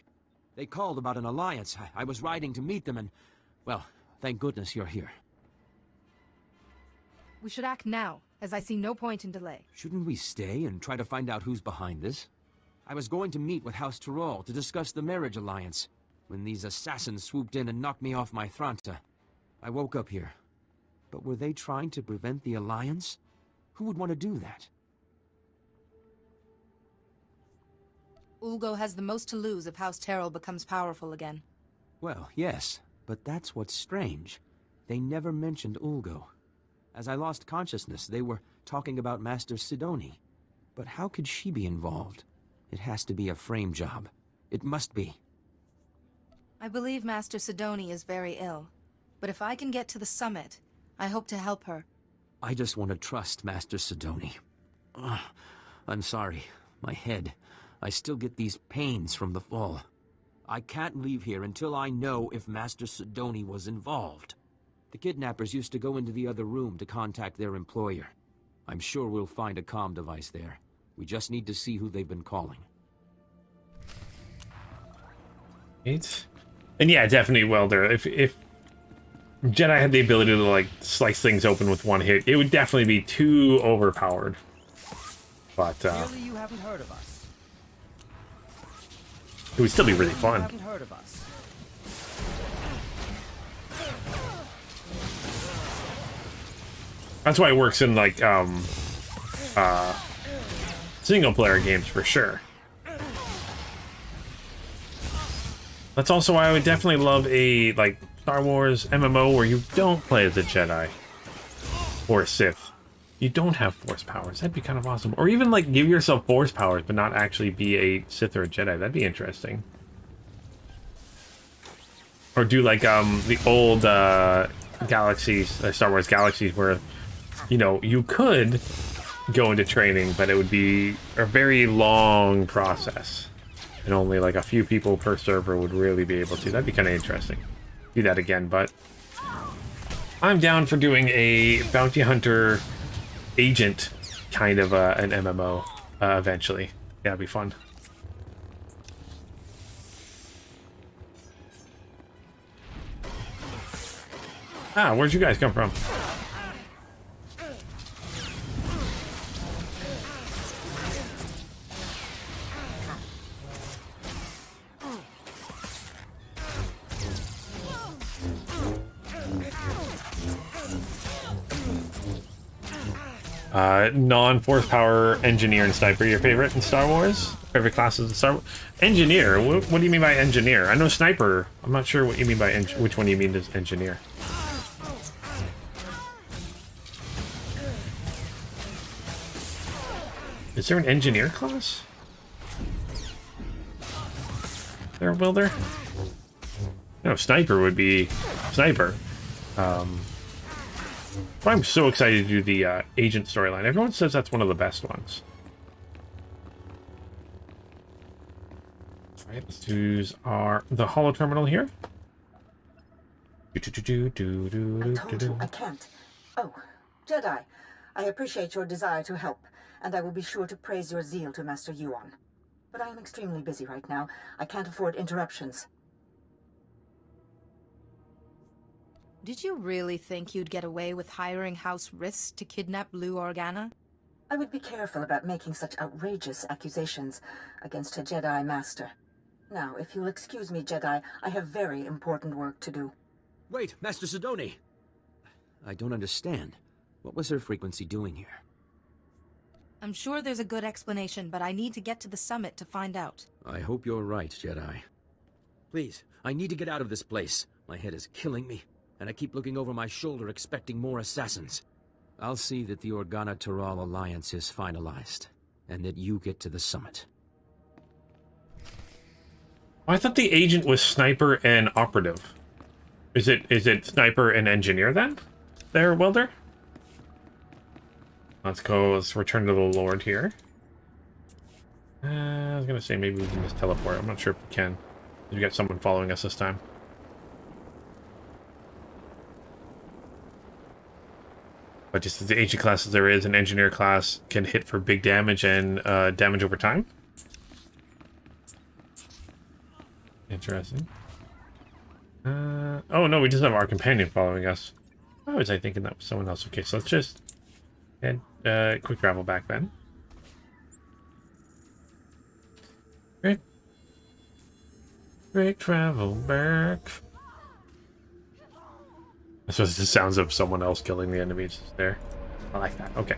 They called about an alliance. I was riding to meet them and... well, thank goodness you're here. We should act now, as I see no point in delay. Shouldn't we stay and try to find out who's behind this? I was going to meet with House Tyrell to discuss the marriage alliance, when these assassins swooped in and knocked me off my Thranta. I woke up here. But were they trying to prevent the alliance? Who would want to do that? Ulgo has the most to lose if House Tyrell becomes powerful again. Well, yes, but that's what's strange. They never mentioned Ulgo. As I lost consciousness, they were talking about Master Sidoni. But how could she be involved? It has to be a frame job. It must be. I believe Master Sidoni is very ill. But if I can get to the summit, I hope to help her. I just want to trust Master Sidoni. I'm sorry. My head. I still get these pains from the fall. I can't leave here until I know if Master Sidoni was involved. The kidnappers used to go into the other room to contact their employer. I'm sure we'll find a comm device there. We just need to see who they've been calling. And yeah, definitely Welder. If Jedi had the ability to like slice things open with one hit, it would definitely be too overpowered. But Clearly you haven't heard of us. It would still be really fun. You haven't heard of us. That's why it works in like single player games for sure. That's also why I would definitely love a like Star Wars MMO where you don't play as a Jedi or a Sith. You don't have Force powers. That'd be kind of awesome. Or even like give yourself Force powers but not actually be a Sith or a Jedi. That'd be interesting. Or do like the old Galaxies, Star Wars Galaxies, where you know you could go into training, but it would be a very long process, and only like a few people per server would really be able to. That'd be kind of interesting. Do that again, but I'm down for doing a bounty hunter agent kind of an MMO eventually. Yeah, it'd be fun. Ah, where'd you guys come from? Non-force power engineer and sniper your favorite in Star Wars? Favorite classes in Star Wars? Engineer? What do you mean by engineer? I know sniper. I'm not sure what you mean by which one you mean is engineer. Is there an engineer class? Will there? No, sniper would be sniper. I'm so excited to do the agent storyline. Everyone says that's one of the best ones. Alright, let's use the holo terminal here. I told you I can't. Oh, Jedi, I appreciate your desire to help, and I will be sure to praise your zeal to Master Yuan. But I am extremely busy right now. I can't afford interruptions. Did you really think you'd get away with hiring House Riss to kidnap Lou Organa? I would be careful about making such outrageous accusations against a Jedi Master. Now, if you'll excuse me, Jedi, I have very important work to do. Wait, Master Sidoni! I don't understand. What was her frequency doing here? I'm sure there's a good explanation, but I need to get to the summit to find out. I hope you're right, Jedi. Please, I need to get out of this place. My head is killing me, and I keep looking over my shoulder expecting more assassins. I'll see that the Organa-Taral alliance is finalized, and that you get to the summit. I thought the agent was sniper and operative. Is it sniper and engineer then? There, Welder? Let's go, let's return to the Lord here. I was gonna say maybe we can just teleport. I'm not sure if we can. We got someone following us this time. But just as the agent class as there is, an engineer class can hit for big damage and damage over time. Interesting. Oh no, we just have our companion following us. Why was I thinking that was someone else? Okay, so let's just head quick travel back then. Quick travel back. I suppose the sounds of someone else killing the enemies there. I like that. Okay.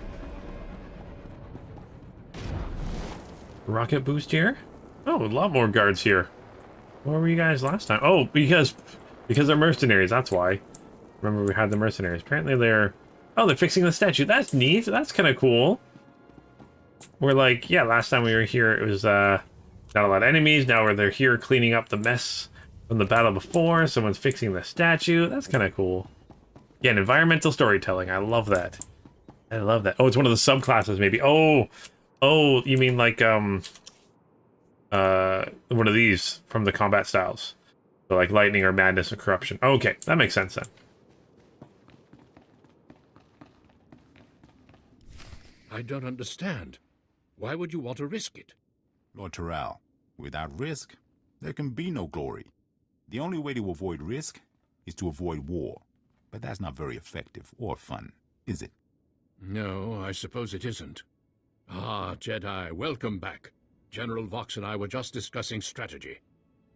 Rocket boost here. Oh, a lot more guards here. Where were you guys last time? Oh, because they're mercenaries. That's why. Remember we had the mercenaries. Apparently they're fixing the statue. That's neat. That's kind of cool. We're like, yeah, last time we were here it was not a lot of enemies. Now they're here cleaning up the mess from the battle before. Someone's fixing the statue. That's kind of cool. Yeah, and environmental storytelling. I love that. I love that. Oh, it's one of the subclasses maybe. Oh, you mean like one of these from the combat styles. So like lightning or madness or corruption. Okay, that makes sense then. I don't understand. Why would you want to risk it? Lord Taral, without risk, there can be no glory. The only way to avoid risk is to avoid war. But that's not very effective or fun, is it? No, I suppose it isn't. Ah, Jedi, welcome back. General Vox and I were just discussing strategy.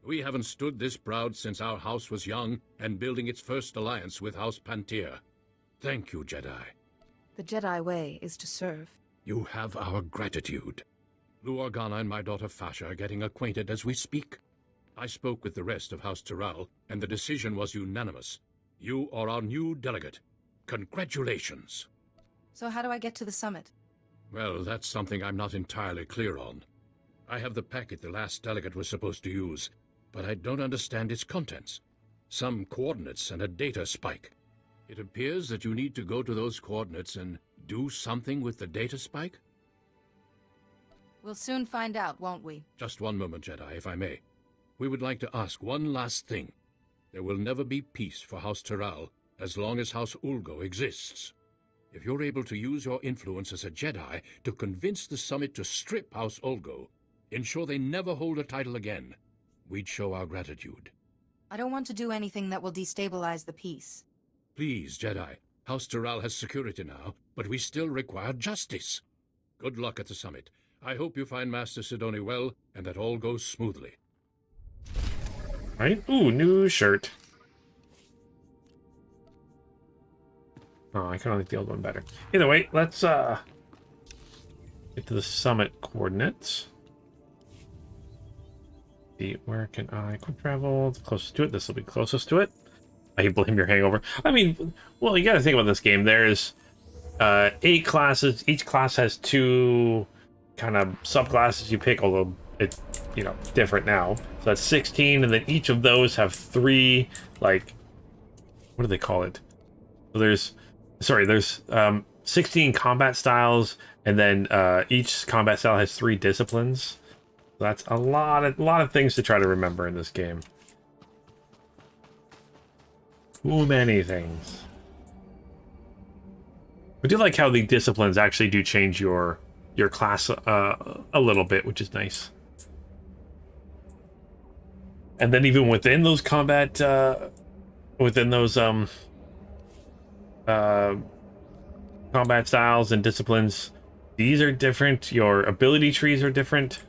We haven't stood this proud since our house was young and building its first alliance with House Pantir. Thank you, Jedi. The Jedi way is to serve. You have our gratitude. Lou Organa and my daughter Fasha are getting acquainted as we speak. I spoke with the rest of House Taral, and the decision was unanimous. You are our new delegate. Congratulations. So how do I get to the summit? Well, that's something I'm not entirely clear on. I have the packet the last delegate was supposed to use, but I don't understand its contents. Some coordinates and a data spike. It appears that you need to go to those coordinates and do something with the data spike? We'll soon find out, won't we? Just one moment, Jedi, if I may. We would like to ask one last thing. There will never be peace for House Taral as long as House Ulgo exists. If you're able to use your influence as a Jedi to convince the Summit to strip House Ulgo, ensure they never hold a title again, we'd show our gratitude. I don't want to do anything that will destabilize the peace. Please, Jedi. House Taral has security now, but we still require justice. Good luck at the Summit. I hope you find Master Sidoni well, and that all goes smoothly. Right? Ooh, new shirt. Oh, I kind of like the old one better. Either way, let's Get to the summit coordinates. See, where can I quick travel? The closest to it. This will be closest to it. I blame your hangover. I mean, well, you got to think about this game. There's 8 classes. Each class has 2 kind of subclasses you pick, although it's, you know, different now. So that's 16, and then each of those have 3, like, what do they call it? So there's 16 combat styles, and then each combat style has 3 disciplines. So that's a lot of things to try to remember in this game. Too many things. I do like how the disciplines actually do change your class a little bit, which is nice. And then even within those combat, within those combat styles and disciplines, these are different. Your ability trees are different.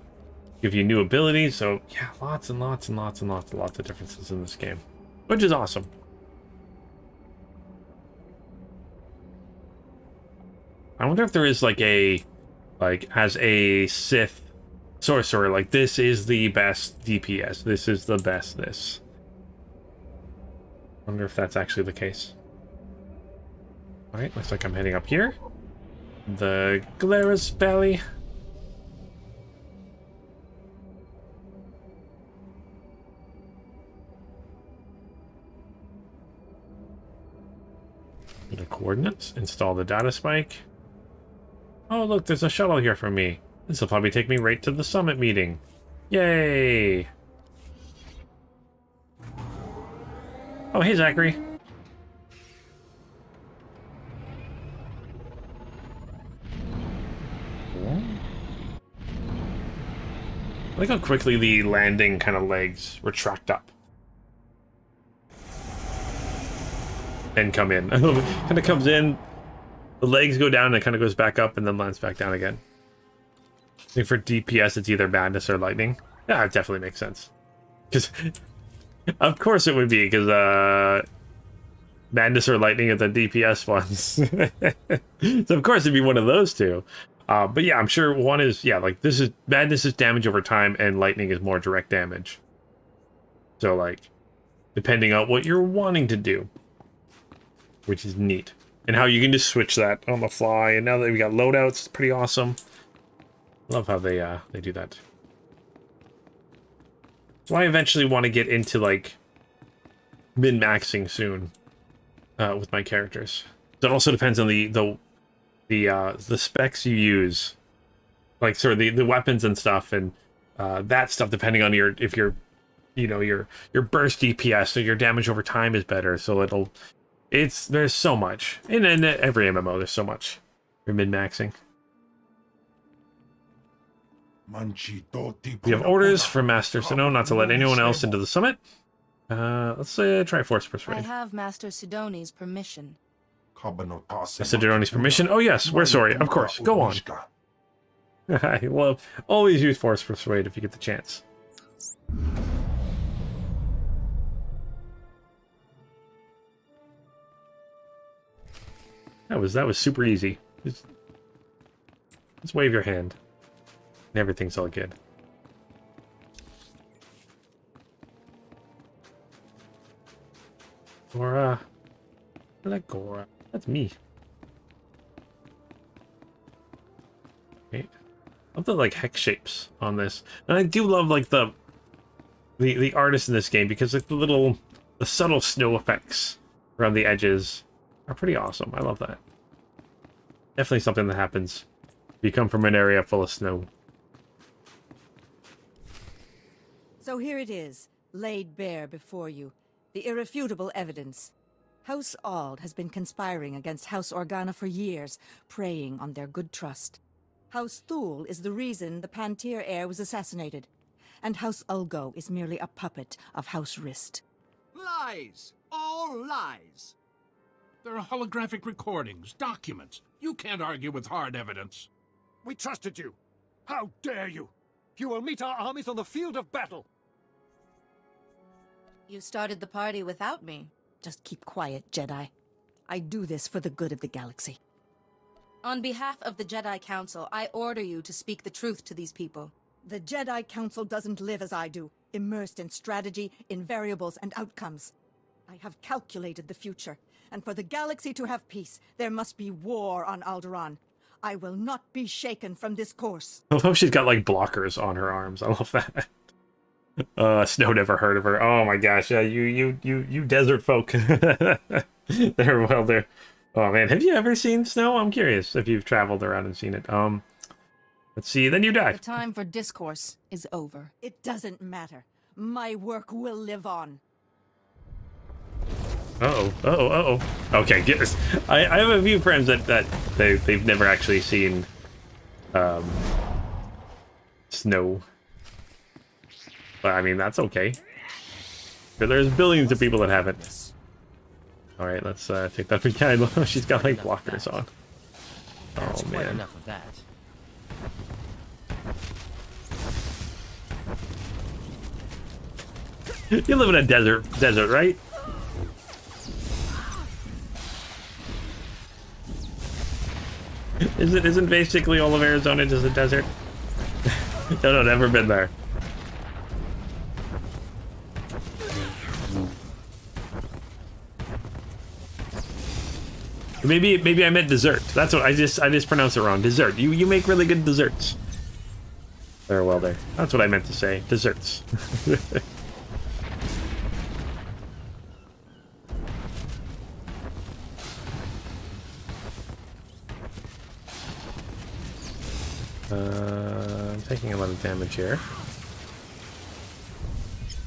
Give you new abilities. So yeah, lots and lots and lots and lots and lots of differences in this game, which is awesome. I wonder if there is like as a Sith sorcerer, like this is the best DPS. This is the best this. Wonder if that's actually the case. Alright, looks like I'm heading up here. The Glarus Valley. The coordinates. Install the data spike. Oh, look, there's a shuttle here for me. This will probably take me right to the summit meeting. Yay! Oh, hey, Zachary. Look how quickly the landing kind of legs retract up. And come in. Kind of comes in, the legs go down, and it kind of goes back up, and then lands back down again. I think for DPS, it's either madness or lightning. Yeah, it definitely makes sense. Because, of course it would be, because madness or lightning are the DPS ones. So of course it'd be one of those two. But yeah, I'm sure one is, yeah, like this is, madness is damage over time, and lightning is more direct damage. So like, depending on what you're wanting to do. Which is neat. And how you can just switch that on the fly. And now that we got loadouts, it's pretty awesome. Love how they do that. So I eventually want to get into like min-maxing soon with my characters. So it also depends on the specs you use, like sort of the weapons and stuff, and that stuff depending on your your burst DPS, so your damage over time is better. So there's so much in every MMO. There's so much for min-maxing. We have orders from Master Sidoni not to let anyone else into the summit. Let's try Force Persuade. I have Master Sidoni's permission. Master Sidoni's permission? Oh yes, we're sorry. Of course. Go on. I love always use Force Persuade if you get the chance. That was super easy. Just wave your hand. And everything's all good. Gora. Let Gora. That's me. Okay. I love the like hex shapes on this. And I do love like the artists in this game, because like the subtle snow effects around the edges are pretty awesome. I love that. Definitely something that happens if you come from an area full of snow. So here it is, laid bare before you. The irrefutable evidence. House Ald has been conspiring against House Organa for years, preying on their good trust. House Thule is the reason the Pantir heir was assassinated. And House Ulgo is merely a puppet of House Rist. Lies! All lies! There are holographic recordings, documents. You can't argue with hard evidence. We trusted you. How dare you? You will meet our armies on the field of battle. You started the party without me. Just keep quiet, Jedi. I do this for the good of the galaxy. On behalf of the Jedi Council, I order you to speak the truth to these people. The Jedi Council doesn't live as I do, immersed in strategy, in variables, and outcomes. I have calculated the future, and for the galaxy to have peace, there must be war on Alderaan. I will not be shaken from this course. I love she's got, like, blockers on her arms. I love that. Snow never heard of her. Oh my gosh, yeah, you desert folk. They're oh man, have you ever seen snow? I'm curious if you've traveled around and seen it. Let's see, then you die. The time for discourse is over. It doesn't matter. My work will live on. Okay, get this. I have a few friends that they've never actually seen snow. But I mean, that's okay. But there's billions of people that haven't. All right, let's take that again. She's got like blockers on. Oh man. Enough of that. You live in a desert, right? Isn't basically all of Arizona just a desert? No, never been there. Maybe I meant dessert. That's what I just pronounced it wrong. Dessert. You make really good desserts. Very well there. That's what I meant to say. Desserts. I'm taking a lot of damage here.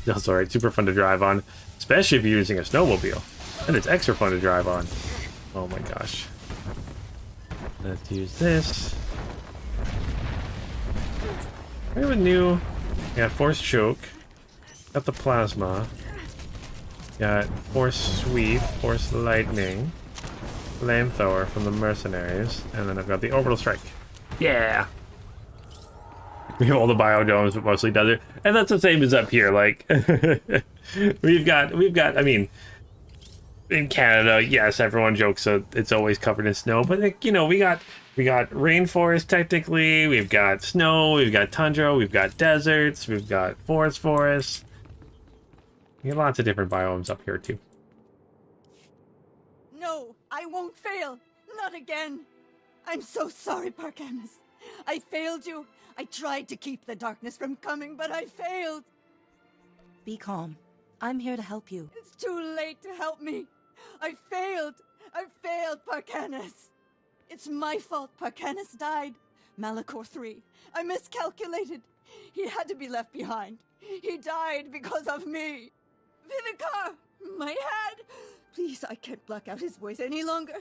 That's alright. Super fun to drive on, especially if you're using a snowmobile. And it's extra fun to drive on. Oh my gosh. Let's use this. We have a new... Got Force Choke. Got the Plasma. Got Force Sweep. Force Lightning. Flamethrower from the Mercenaries. And then I've got the Orbital Strike. Yeah! We have all the biodomes, but mostly desert. And that's the same as up here. Like, we've got, I mean... In Canada, yes, everyone jokes that it's always covered in snow, but like, you know, we got rainforest technically, we've got snow, we've got tundra, we've got deserts, we've got forests. We got lots of different biomes up here too. No, I won't fail. Not again. I'm so sorry, Parkanis. I failed you. I tried to keep the darkness from coming, but I failed. Be calm. I'm here to help you. It's too late to help me. I failed, Parkanis. It's my fault Parkanis died. Malachor III. I miscalculated. He had to be left behind. He died because of me. Vivicar, my head. Please, I can't block out his voice any longer.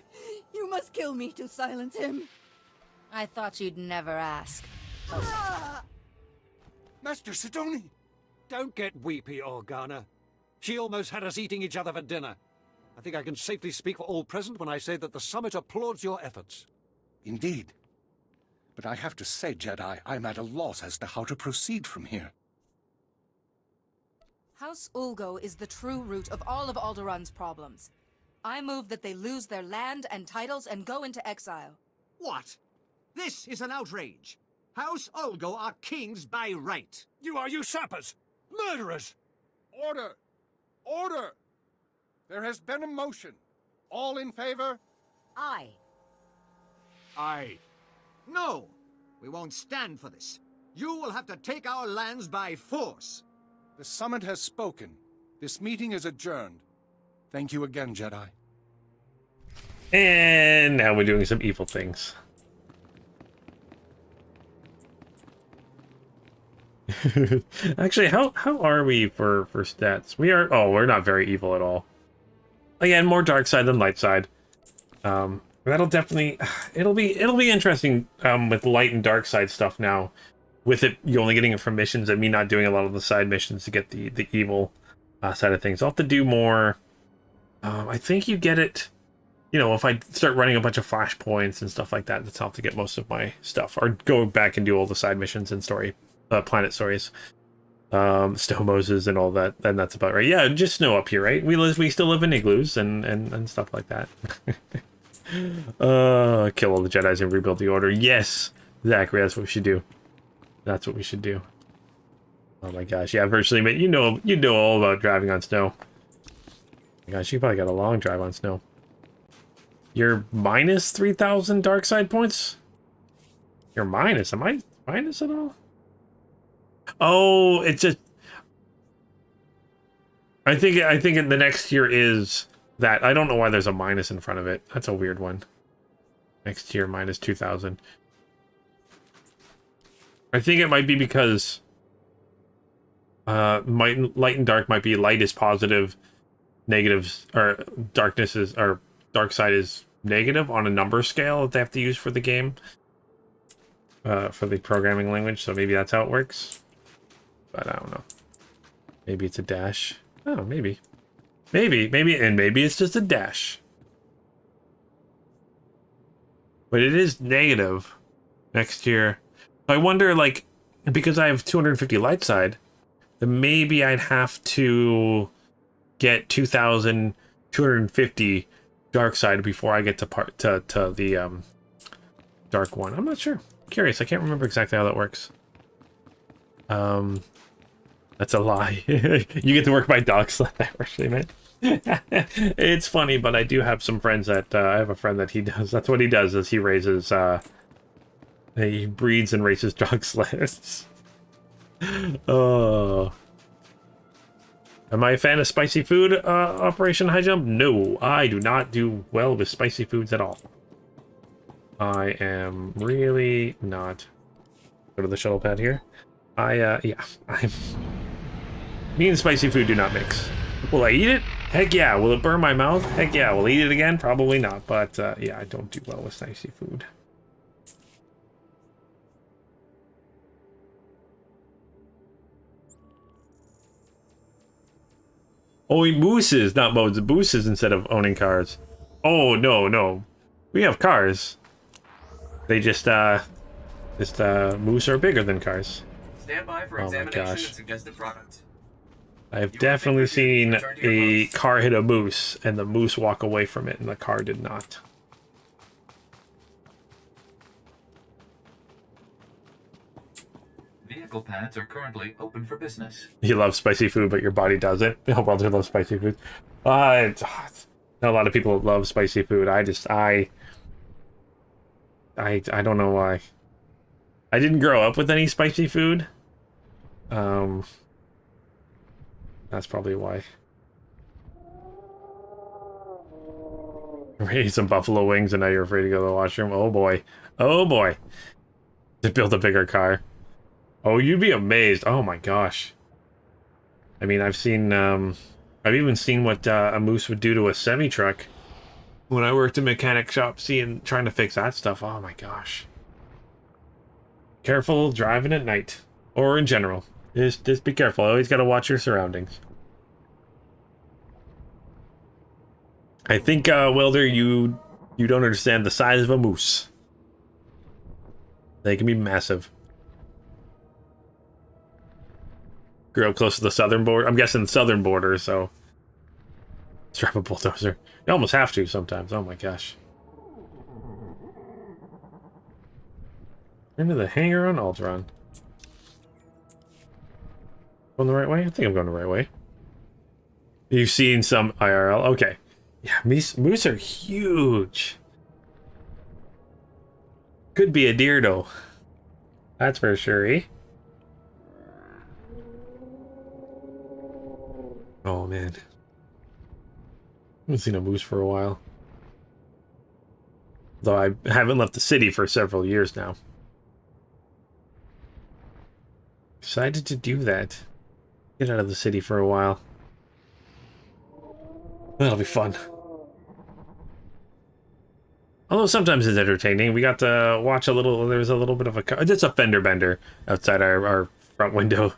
You must kill me to silence him. I thought you'd never ask. Master Sidoni! Don't get weepy, Organa. She almost had us eating each other for dinner. I think I can safely speak for all present when I say that the Summit applauds your efforts. Indeed. But I have to say, Jedi, I'm at a loss as to how to proceed from here. House Ulgo is the true root of all of Alderaan's problems. I move that they lose their land and titles and go into exile. What? This is an outrage. House Ulgo are kings by right. You are usurpers! Murderers! Order! Order! There has been a motion. All in favor? Aye. Aye. No! We won't stand for this. You will have to take our lands by force. The Summit has spoken. This meeting is adjourned. Thank you again, Jedi. And now we're doing some evil things. Actually, how are we for stats? We're not very evil at all. Again, more dark side than light side. That'll definitely it'll be interesting with light and dark side stuff now. With it, you only getting it from missions and me not doing a lot of the side missions to get the evil side of things. I'll have to do more. I think you get it. You know, if I start running a bunch of flashpoints and stuff like that, that's how I have to get most of my stuff. Or go back and do all the side missions and planet stories, Snow Moses and all that. And that's about right. Yeah, just snow up here, right? We still live in igloos and stuff like that. Kill all the Jedis and rebuild the Order. Yes, Zachary, that's what we should do. That's what we should do. Oh my gosh, yeah, virtually, mate. You know all about driving on snow. Oh my gosh, you probably got a long drive on snow. You're minus 3,000 dark side points? You're minus. Am I minus at all? Oh, it's just... I think the next tier is that. I don't know why there's a minus in front of it. That's a weird one. Next tier, minus 2,000. I think it might be because... light and dark might be light is positive, negatives, or darkness is... or dark side is negative on a number scale that they have to use for the game. For the programming language, so maybe that's how it works. But I don't know. Maybe it's a dash. Oh, maybe. Maybe it's just a dash. But it is negative next year. I wonder, like, because I have 250 light side, then maybe I'd have to get 2,250 dark side before I get to the dark one. I'm not sure. Curious. I can't remember exactly how that works. That's a lie. You get to work by dog sled, actually, man. It's funny, but I do have some friends that I have a friend that he does. That's what he does. Is he raises he breeds and races dog sleds. Oh. Am I a fan of spicy food, Operation High Jump? No, I do not do well with spicy foods at all. I am really not. Go to the shuttle pad here. Yeah, me and spicy food do not mix. Will I eat it? Heck yeah. Will it burn my mouth? Heck yeah. Will I eat it again? Probably not. But yeah, I don't do well with spicy food. Oh, mooses, not modes. Booses instead of owning cars. Oh, no. We have cars. They just moose are bigger than cars. Stand by for examination and suggested product. I've definitely seen a car hit a moose, and the moose walk away from it, and the car did not. Vehicle pads are currently open for business. You love spicy food, but your body doesn't. Oh, brother loves spicy food. Not a lot of people love spicy food. I don't know why. I didn't grow up with any spicy food. That's probably why. Ate some buffalo wings and now you're afraid to go to the washroom. Oh boy. Oh boy. To build a bigger car. Oh, you'd be amazed. Oh my gosh. I mean, I've even seen what a moose would do to a semi-truck when I worked in mechanic shop, trying to fix that stuff. Oh my gosh. Careful driving at night. Or in general. Just be careful. Always gotta watch your surroundings. I think, Welder, you don't understand the size of a moose. They can be massive. Grew up close to the southern border. I'm guessing the southern border, so... Strap a bulldozer. You almost have to sometimes. Oh my gosh. Into the hangar on Alderaan. Going the right way? I think I'm going the right way. You've seen some IRL? Okay. Yeah, moose are huge. Could be a deer, though. That's for sure, eh? Oh, man. I haven't seen a moose for a while. Though I haven't left the city for several years now. Decided to do that. Get out of the city for a while. That'll be fun. Although sometimes it's entertaining. We got to watch a little... There's a little bit of a... Just a fender bender outside our front window.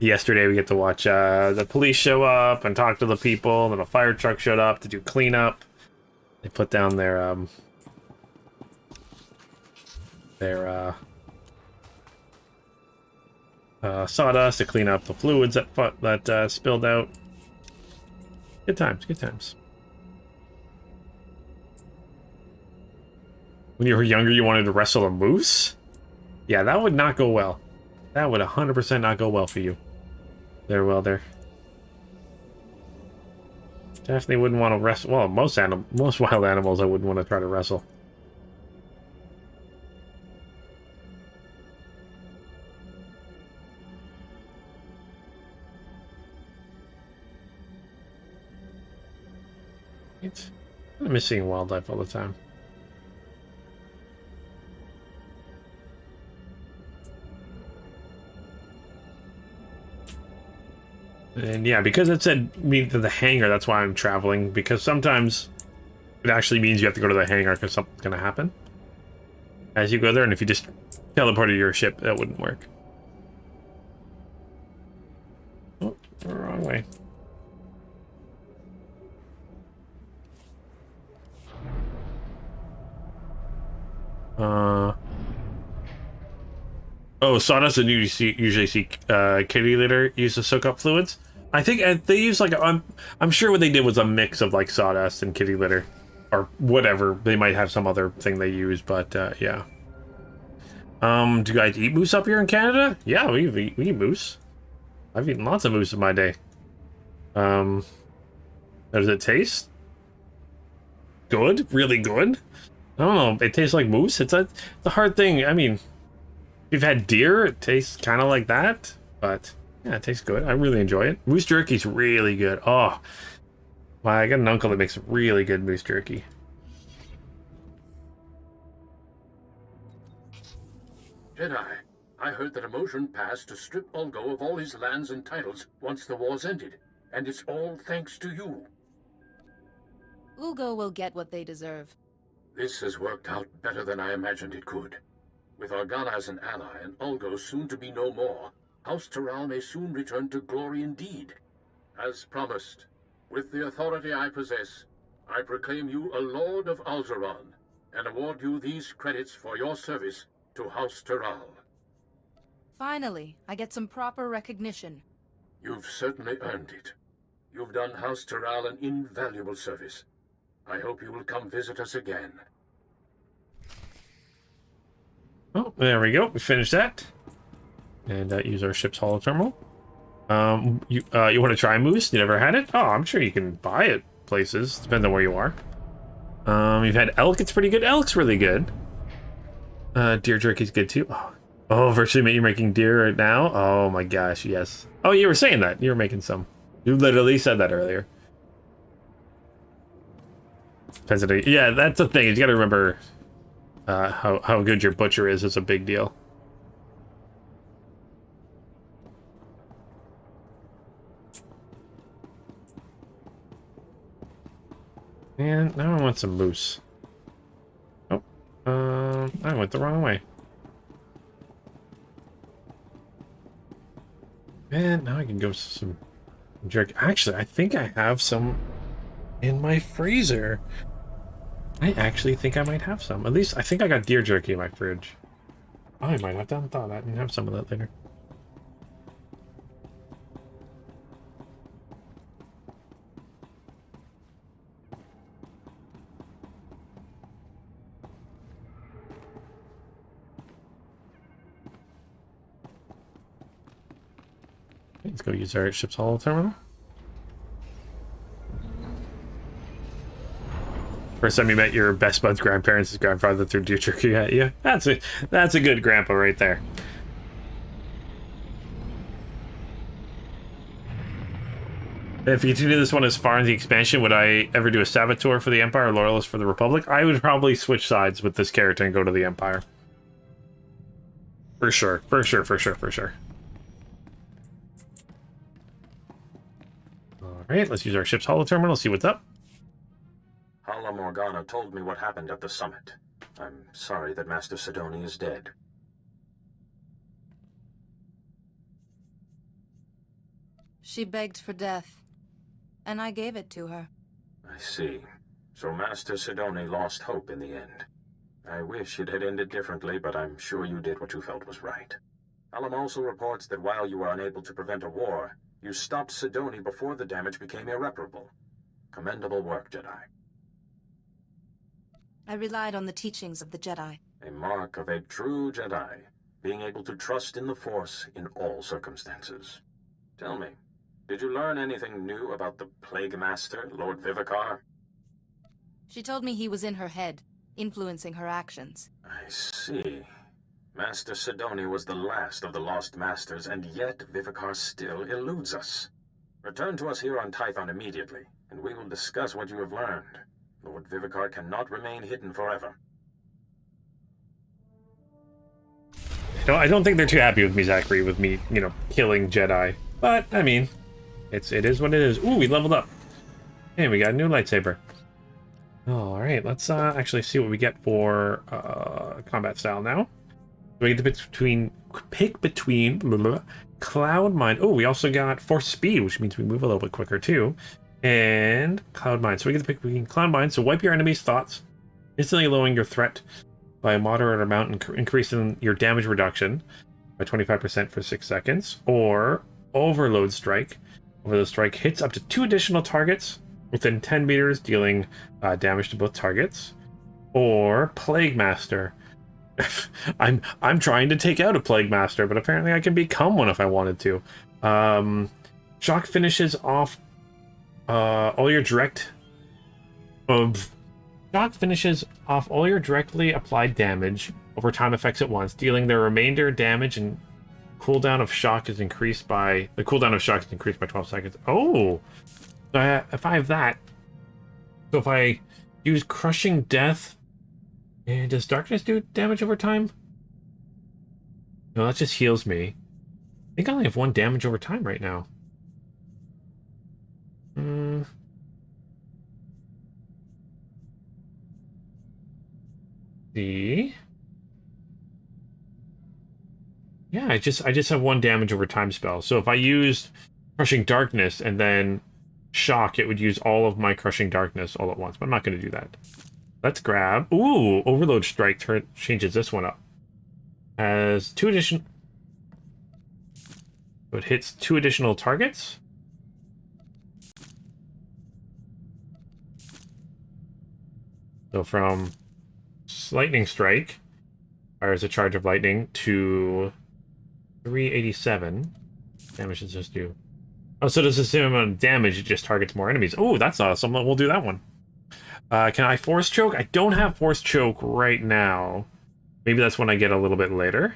Yesterday we get to watch the police show up and talk to the people. Then a fire truck showed up to do cleanup. They put down their sawdust to clean up the fluids that spilled out. Good times, good times. When you were younger, you wanted to wrestle a moose? Yeah, that would not go well. That would 100% not go well for you. Well there. Definitely wouldn't want to wrestle. Well, most wild animals I wouldn't want to try to wrestle. I'm missing wildlife all the time. And yeah, because it said meet to the hangar, that's why I'm traveling. Because sometimes it actually means you have to go to the hangar because something's going to happen as you go there. And if you just teleported your ship, that wouldn't work. Oh, wrong way. Oh, sawdust and usually see kitty litter used to soak up fluids. I think they use like I'm sure what they did was a mix of like sawdust and kitty litter, or whatever. They might have some other thing they use, but yeah. Do you guys eat moose up here in Canada? Yeah, we eat moose. I've eaten lots of moose in my day. How does it taste? Good, really good. I don't know. It tastes like moose. It's a hard thing. I mean, if you've had deer, it tastes kind of like that, but yeah, it tastes good. I really enjoy it. Moose jerky's really good. Oh, wow, I got an uncle that makes really good moose jerky. Jedi, I heard that a motion passed to strip Ulgo of all his lands and titles once the war's ended, and it's all thanks to you. Ulgo will get what they deserve. This has worked out better than I imagined it could. With Organa as an ally and Ulgo soon to be no more, House Terral may soon return to glory indeed. As promised, with the authority I possess, I proclaim you a Lord of Alderaan, and award you these credits for your service to House Terral. Finally, I get some proper recognition. You've certainly earned it. You've done House Terral an invaluable service. I hope you will come visit us again. Oh, there we go. We finished that. And use our ship's holo terminal. You want to try moose? You never had it? Oh, I'm sure you can buy it places. Depends on where you are. You've had elk. It's pretty good. Elk's really good. Deer jerky's good too. Oh, virtually you're making deer right now? Oh my gosh, yes. Oh, you were saying that. You were making some. You literally said that earlier. Yeah, that's the thing. You got to remember how good your butcher is. It's a big deal. And now I want some moose. Oh, I went the wrong way. And now I can go some jerky. Actually, I think I have some in my freezer. I actually think I might have some. At least I think I got deer jerky in my fridge. I might have done thought that and have some of that later. Let's go use our ship's holo terminal. First time you met your best bud's grandparents' grandfather through deer jerky. Yeah, that's a good grandpa right there. If you continue this one as far in the expansion, would I ever do a saboteur for the Empire or loyalist for the Republic? I would probably switch sides with this character and go to the Empire. For sure. Alright, let's use our ship's holo terminal, see what's up. Hala Morgana told me what happened at the summit. I'm sorry that Master Sidoni is dead. She begged for death, and I gave it to her. I see. So Master Sidoni lost hope in the end. I wish it had ended differently, but I'm sure you did what you felt was right. Alam also reports that while you were unable to prevent a war, you stopped Sidoni before the damage became irreparable. Commendable work, Jedi. I relied on the teachings of the Jedi. A mark of a true Jedi, being able to trust in the Force in all circumstances. Tell me, did you learn anything new about the Plague Master, Lord Vivicar? She told me he was in her head, influencing her actions. I see. Master Sidoni was the last of the Lost Masters, and yet Vivicar still eludes us. Return to us here on Tython immediately, and we will discuss what you have learned. Lord Vivicar cannot remain hidden forever. No, I don't think they're too happy with me, Zachary, with me, killing Jedi. But, I mean, it is what it is. Ooh, we leveled up. And we got a new lightsaber. Alright, let's actually see what we get for combat style now. We get to pick between Cloud Mine. Oh, we also got Force Speed, which means we move a little bit quicker too. And Cloud Mine. So we get to pick between Cloud Mine. So wipe your enemy's thoughts, instantly lowering your threat by a moderate amount, increasing your damage reduction by 25% for 6 seconds. Or Overload Strike. Overload Strike hits up to 2 additional targets within 10 meters, dealing damage to both targets. Or Plague Master. I'm trying to take out a Plague Master, but apparently I can become one if I wanted to. Shock finishes off all your directly applied damage over time effects at once, dealing the remainder damage, and cooldown of shock is increased by 12 seconds. Oh, if I have that, so if I use Crushing Death. And does Darkness do damage over time? No, that just heals me. I think I only have 1 damage over time right now. See? Yeah, I just have 1 damage over time spell. So if I used Crushing Darkness and then Shock, it would use all of my Crushing Darkness all at once. But I'm not going to do that. Let's grab... Ooh, Overload Strike changes this one up. Has 2 additional... It hits 2 additional targets. So from Lightning Strike, fires a charge of lightning to 387. Damage does this do? Oh, so does the same amount of damage, it just targets more enemies. Oh, that's awesome. We'll do that one. Can I Force Choke? I don't have Force Choke right now. Maybe that's when I get a little bit later.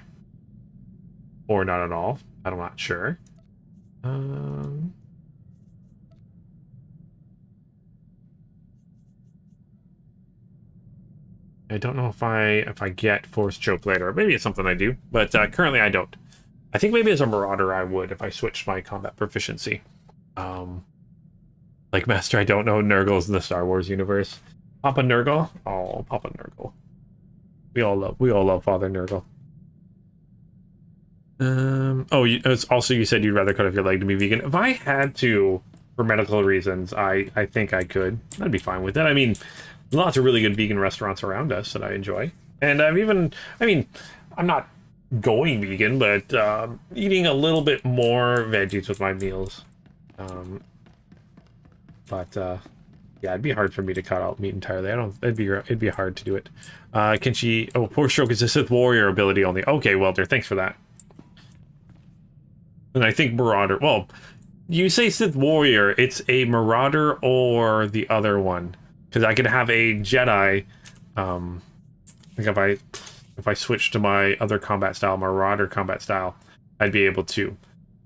Or not at all. I'm not sure. I don't know if I get Force Choke later. Maybe it's something I do, but currently I don't. I think maybe as a Marauder I would if I switched my combat proficiency. Like Master, I don't know Nurgle's in the Star Wars universe. Papa Nurgle? Oh, Papa Nurgle. We all love Father Nurgle. It's also you said you'd rather cut off your leg to be vegan. If I had to, for medical reasons, I think I could. I'd be fine with it. I mean, lots of really good vegan restaurants around us that I enjoy. And I'm not going vegan, but eating a little bit more veggies with my meals. Yeah, it'd be hard for me to cut out meat entirely. It'd be hard to do it. Can she... Oh, Force Stroke is a Sith Warrior ability only. Okay, Welter, thanks for that. And I think Marauder... Well, you say Sith Warrior, it's a Marauder or the other one. Because I could have a Jedi... I think if I switch to my other combat style, Marauder combat style, I'd be able to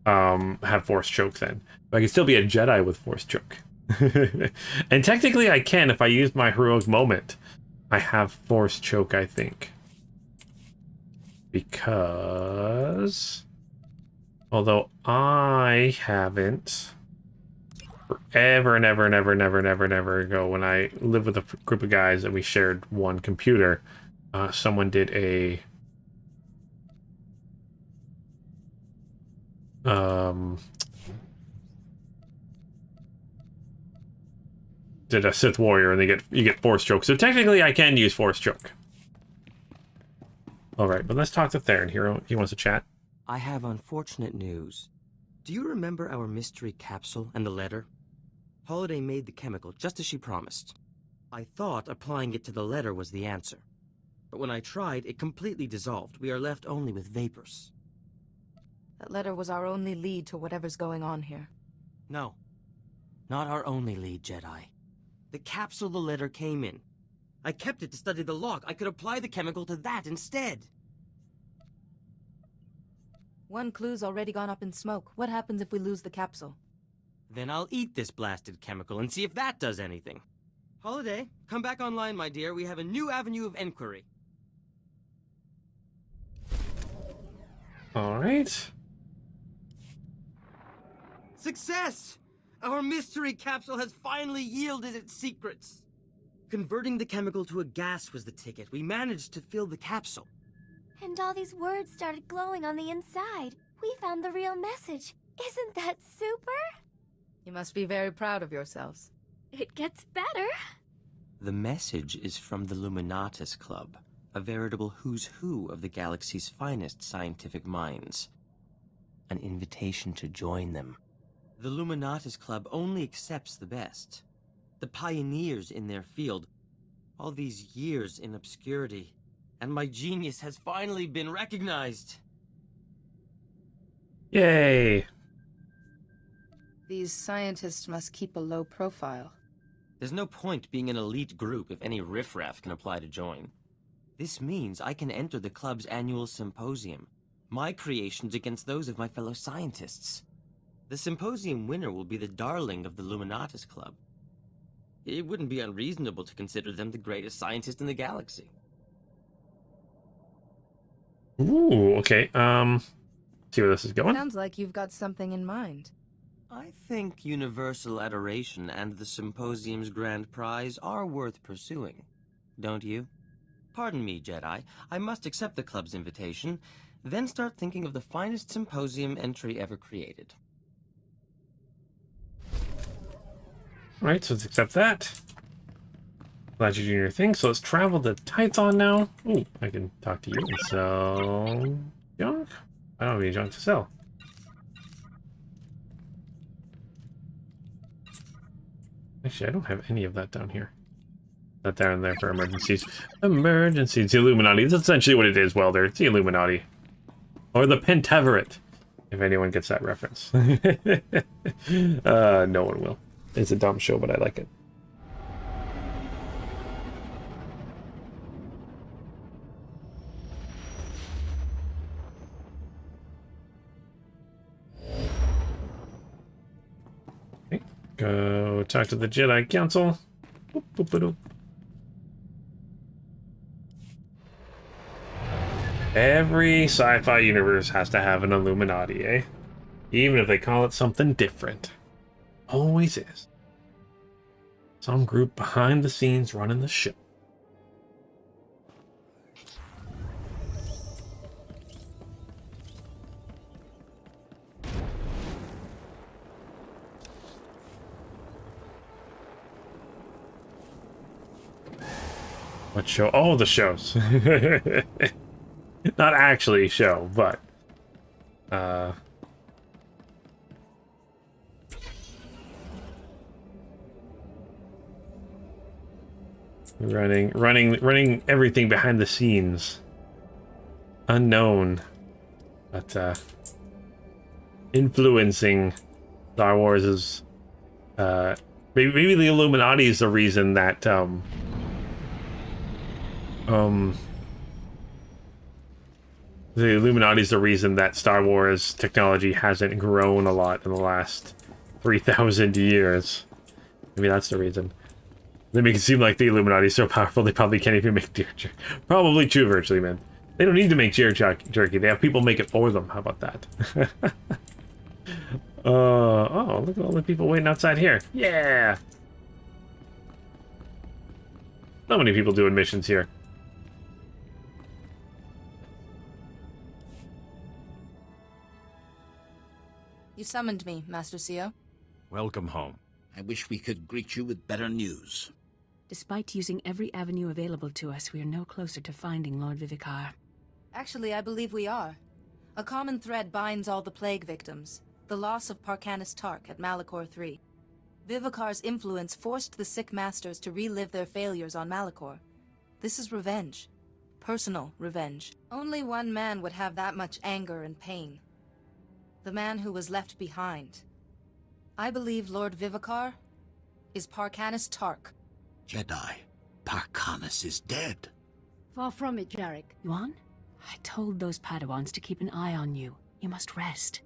have Force Choke then. But I could still be a Jedi with Force Choke. And technically I can if I use my Heroic Moment. I have Force Choke, I think. Because... Although I haven't... Forever and ever and ever and ever and ever and ever ago, when I lived with a group of guys and we shared one computer, someone did a... did a Sith Warrior, and you get Force Choke. So technically, I can use Force Choke. All right, but let's talk to Theron here. He wants to chat. I have unfortunate news. Do you remember our mystery capsule and the letter? Holiday made the chemical just as she promised. I thought applying it to the letter was the answer. But when I tried, it completely dissolved. We are left only with vapors. That letter was our only lead to whatever's going on here. No. Not our only lead, Jedi. The capsule the letter came in. I kept it to study the lock. I could apply the chemical to that instead. One clue's already gone up in smoke. What happens if we lose the capsule? Then I'll eat this blasted chemical and see if that does anything. Holiday, come back online, my dear. We have a new avenue of enquiry. All right. Success! Our mystery capsule has finally yielded its secrets. Converting the chemical to a gas was the ticket. We managed to fill the capsule. And all these words started glowing on the inside. We found the real message. Isn't that super? You must be very proud of yourselves. It gets better. The message is from the Luminatus Club, a veritable who's who of the galaxy's finest scientific minds. An invitation to join them. The Luminatus Club only accepts the best. The pioneers in their field. All these years in obscurity. And my genius has finally been recognized. Yay! These scientists must keep a low profile. There's no point being an elite group if any riffraff can apply to join. This means I can enter the club's annual symposium. My creations against those of my fellow scientists. The symposium winner will be the darling of the Luminatus Club. It wouldn't be unreasonable to consider them the greatest scientist in the galaxy. Ooh, okay. See where this is going. Sounds like you've got something in mind. I think universal adoration and the symposium's grand prize are worth pursuing. Don't you? Pardon me, Jedi. I must accept the club's invitation, then start thinking of the finest symposium entry ever created. Alright, so let's accept that. Glad you're doing your thing. So let's travel to Tython now. Ooh, I can talk to you and sell junk. I don't have any junk to sell. Actually, I don't have any of that down here. That down there for emergencies. Emergencies. The Illuminati. That's essentially what it is, Welder. It's the Illuminati. Or the Pentaveret. If anyone gets that reference. No one will. It's a dumb show, but I like it. Okay. Go talk to the Jedi Council. Boop, boop, boop, boop. Every sci-fi universe has to have an Illuminati, eh? Even if they call it something different. Always is. Some group behind the scenes running the show. What show? Oh, the shows. Not actually show, but running everything behind the scenes. Unknown, but influencing Star Wars is maybe the Illuminati is the reason that the Illuminati is the reason that Star Wars technology hasn't grown a lot in the last 3,000 years. Maybe that's the reason. They make it seem like the Illuminati is so powerful they probably can't even make deer jerky. Probably true, virtually, man. They don't need to make deer jerky. They have people make it for them. How about that? Oh, look at all the people waiting outside here. Yeah! So many people doing missions here. You summoned me, Master Sio. Welcome home. I wish we could greet you with better news. Despite using every avenue available to us, we are no closer to finding Lord Vivicar. Actually, I believe we are. A common thread binds all the plague victims. The loss of Parcanis Tark at Malachor III. Vivikar's influence forced the sick masters to relive their failures on Malachor. This is revenge. Personal revenge. Only one man would have that much anger and pain. The man who was left behind. I believe Lord Vivikar is Parkanis Tark. Jedi, Parkanis is dead. Far from it, Jarek. Yuan? I told those Padawans to keep an eye on you. You must rest.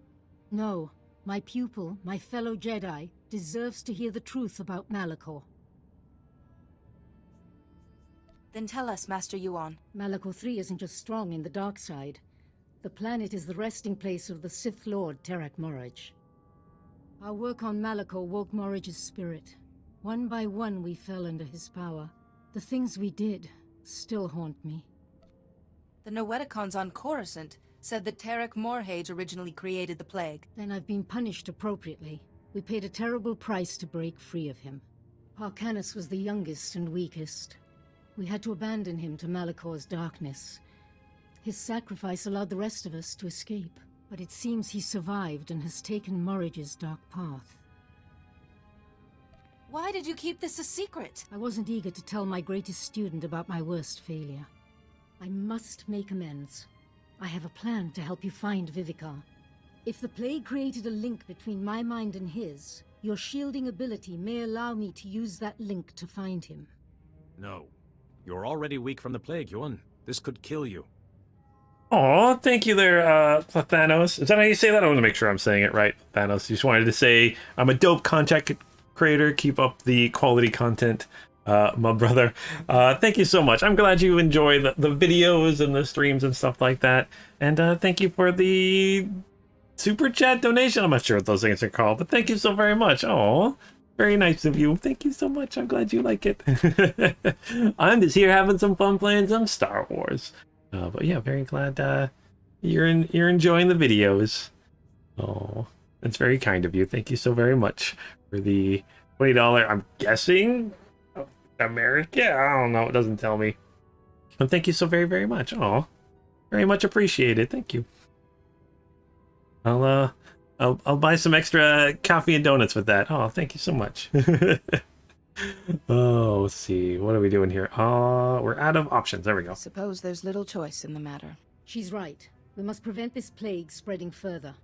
No. My pupil, my fellow Jedi, deserves to hear the truth about Malachor. Then tell us, Master Yuan. Malachor III isn't just strong in the dark side. The planet is the resting place of the Sith Lord, Terak Moraj. Our work on Malachor woke Moraj's spirit. One by one we fell under his power. The things we did still haunt me. The Noeticons on Coruscant said that Terak Morhage originally created the plague. Then I've been punished appropriately. We paid a terrible price to break free of him. Parkanis was the youngest and weakest. We had to abandon him to Malachor's darkness. His sacrifice allowed the rest of us to escape, but it seems he survived and has taken Moraj's dark path. Why did you keep this a secret? I wasn't eager to tell my greatest student about my worst failure. I must make amends. I have a plan to help you find Vivikar. If the plague created a link between my mind and his, your shielding ability may allow me to use that link to find him. No. You're already weak from the plague, Yuan. This could kill you. Aw, thank you there, Thanos. Is that how you say that? I want to make sure I'm saying it right, Thanos. You just wanted to say, I'm a dope content creator. Keep up the quality content, my brother. Thank you so much. I'm glad you enjoy the videos and the streams and stuff like that. And thank you for the super chat donation. I'm not sure what those things are called, but thank you so very much. Aw, very nice of you. Thank you so much. I'm glad you like it. I'm just here having some fun playing some Star Wars. But yeah, very glad you're enjoying the videos. Oh, that's very kind of you. Thank you so very much for the $20. I'm guessing America. I don't know. It doesn't tell me. And thank you so very, very much. Oh, very much appreciated. Thank you. I'll buy some extra coffee and donuts with that. Oh, thank you so much. Oh, let's see. What are we doing here? We're out of options. There we go. Suppose there's little choice in the matter. She's right. We must prevent this plague spreading further.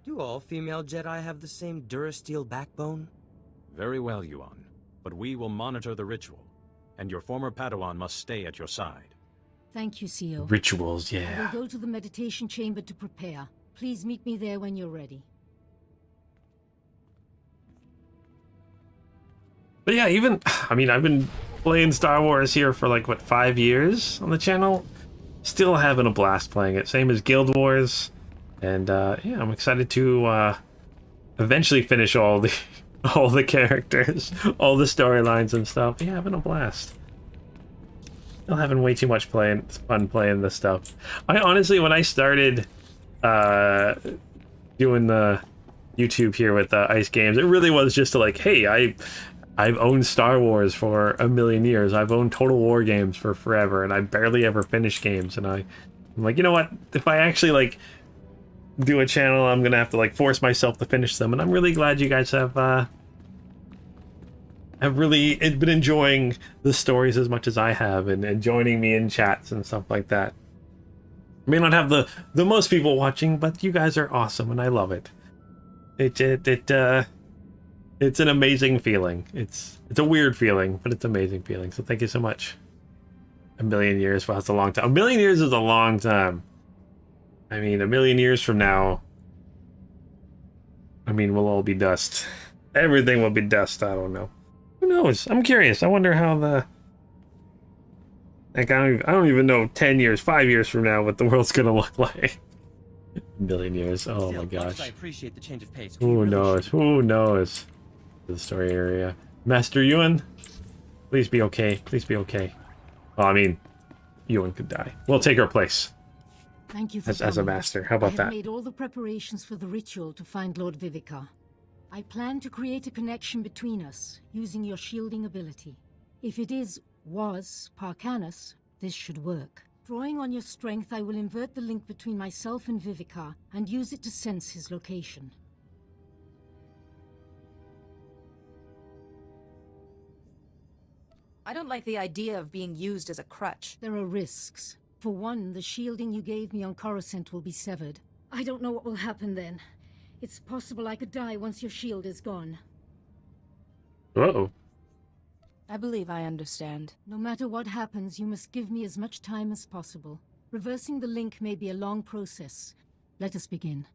Do all female Jedi have the same Durasteel backbone? Very well, Yuan. But we will monitor the ritual, and your former Padawan must stay at your side. Thank you, CO. Rituals, I yeah. will go to the meditation chamber to prepare. Please meet me there when you're ready. But yeah, I mean, I've been playing Star Wars here for like, what, 5 years on the channel? Still having a blast playing it. Same as Guild Wars. And yeah, I'm excited to eventually finish all the characters, all the storylines and stuff. Yeah, having a blast. Still having way too much fun playing this stuff. I honestly, when I started doing the YouTube here with Ice Games, it really was just to like, hey, I've owned Star Wars for a million years. I've owned Total War games for forever, and I barely ever finish games. And I'm like, you know what? If I actually like do a channel, I'm gonna have to like force myself to finish them. And I'm really glad you guys have really been enjoying the stories as much as I have, and joining me in chats and stuff like that. I may not have the most people watching, but you guys are awesome, and I love it. It's an amazing feeling. It's a weird feeling, but it's an amazing feeling. So thank you so much. A million years, well, that's a long time. A million years is a long time. I mean, a million years from now, I mean, we'll all be dust. Everything will be dust. I don't know. Who knows? I'm curious. I wonder how the... Like, I don't even know 10 years, 5 years from now what the world's gonna look like. A million years. Oh my gosh. I appreciate the change of pace. Who knows? Who knows? The story area. Master Yuan, please be okay. Please be okay. Well, I mean, Yuan could die. We'll take her place. Thank you for as a master. How about I that? have made all the preparations for the ritual to find Lord Vivikar. I plan to create a connection between us, using your shielding ability. If it was Parkanis, this should work. Drawing on your strength, I will invert the link between myself and Vivikar, and use it to sense his location. I don't like the idea of being used as a crutch. There are risks. For one, the shielding you gave me on Coruscant will be severed. I don't know what will happen then. It's possible I could die once your shield is gone. Uh-oh. I believe I understand. No matter what happens, you must give me as much time as possible. Reversing the link may be a long process. Let us begin.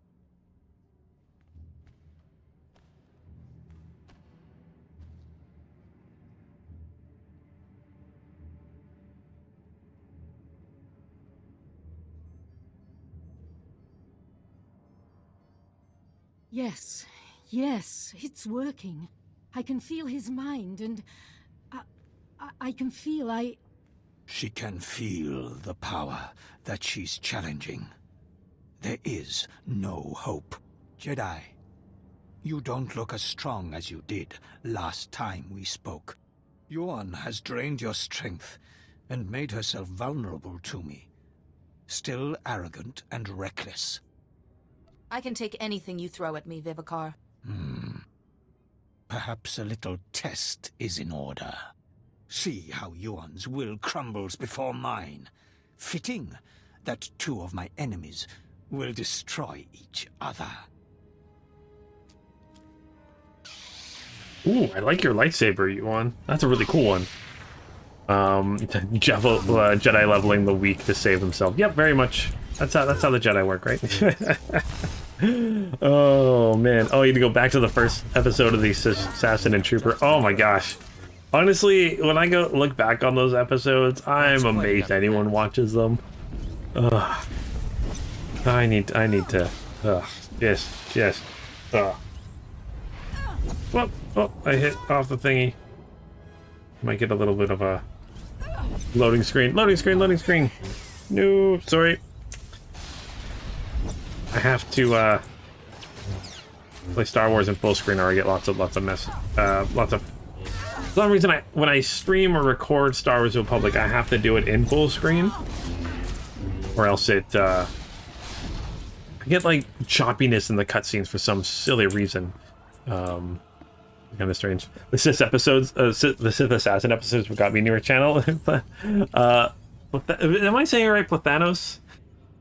Yes, it's working. I can feel his mind, and I can feel She can feel the power that she's challenging. There is no hope. Jedi, you don't look as strong as you did last time we spoke. Yuan has drained your strength and made herself vulnerable to me. Still arrogant and reckless. I can take anything you throw at me, Vivicar. Perhaps a little test is in order. See how Yuan's will crumbles before mine. Fitting that two of my enemies will destroy each other. Ooh, I like your lightsaber, Yuan. That's a really cool one. Jedi leveling the weak to save themselves. Yep, very much. That's how the Jedi work, right? Oh man. Oh, you need to go back to the first episode of the Assassin and Trooper. Oh my gosh. Honestly, when I go look back on those episodes, I'm amazed anyone watches them. Ugh. I need to. Yes. Well, oh, I hit off the thingy. Might get a little bit of a loading screen. Loading screen. No, sorry. I have to play Star Wars in full screen, or I get lots of mess. For some reason, when I stream or record Star Wars Republic, I have to do it in full screen, or else I get like choppiness in the cutscenes for some silly reason. Kind of strange. The Sith episodes, the Sith Assassin episodes, got me near a channel. Am I saying it right, Plathanos?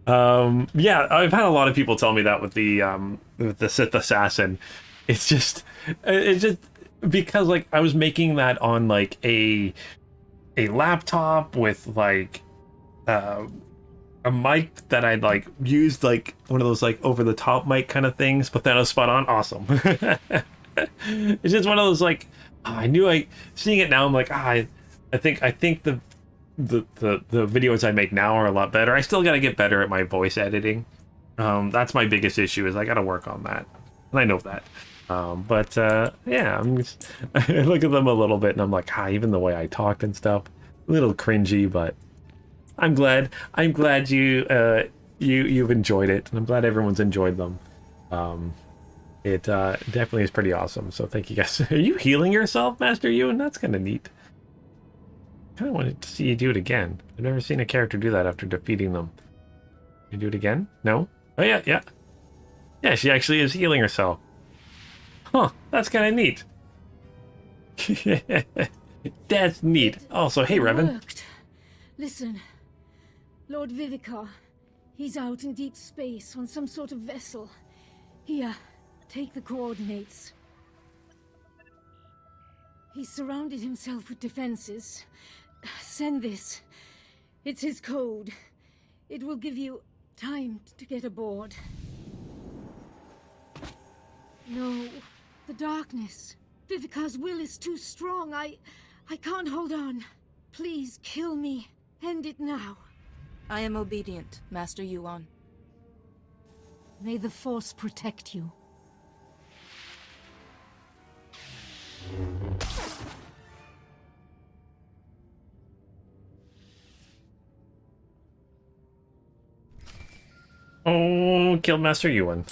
Yeah, I've had a lot of people tell me that with the Sith Assassin. It's just because like I was making that on like a laptop with like a mic that I'd like used like one of those like over the top mic kind of things, but then I was spot on. Awesome. It's just one of those like I knew seeing it now I'm like I think the videos I make now are a lot better. I still got to get better at my voice editing. That's my biggest issue is I got to work on that. And I know that. Yeah, I look at them a little bit and I'm like, even the way I talked and stuff, a little cringy, but I'm glad you've enjoyed it, and I'm glad everyone's enjoyed them. It definitely is pretty awesome. So thank you guys. Are you healing yourself, Master Ewan? That's kind of neat. I kind of wanted to see you do it again. I've never seen a character do that after defeating them. You do it again? No? Oh yeah. Yeah, she actually is healing herself. Huh, that's kind of neat. That's neat. Also, hey, Revan. Worked. Listen, Lord Vivicar, he's out in deep space on some sort of vessel. Here, take the coordinates. He's surrounded himself with defenses. Send this. It's his code. It will give you time to get aboard. No, the darkness. Vivicar's will is too strong. I can't hold on. Please kill me. End it now. I am obedient, Master Yuan. May the Force protect you. Oh, killed Master Ewan.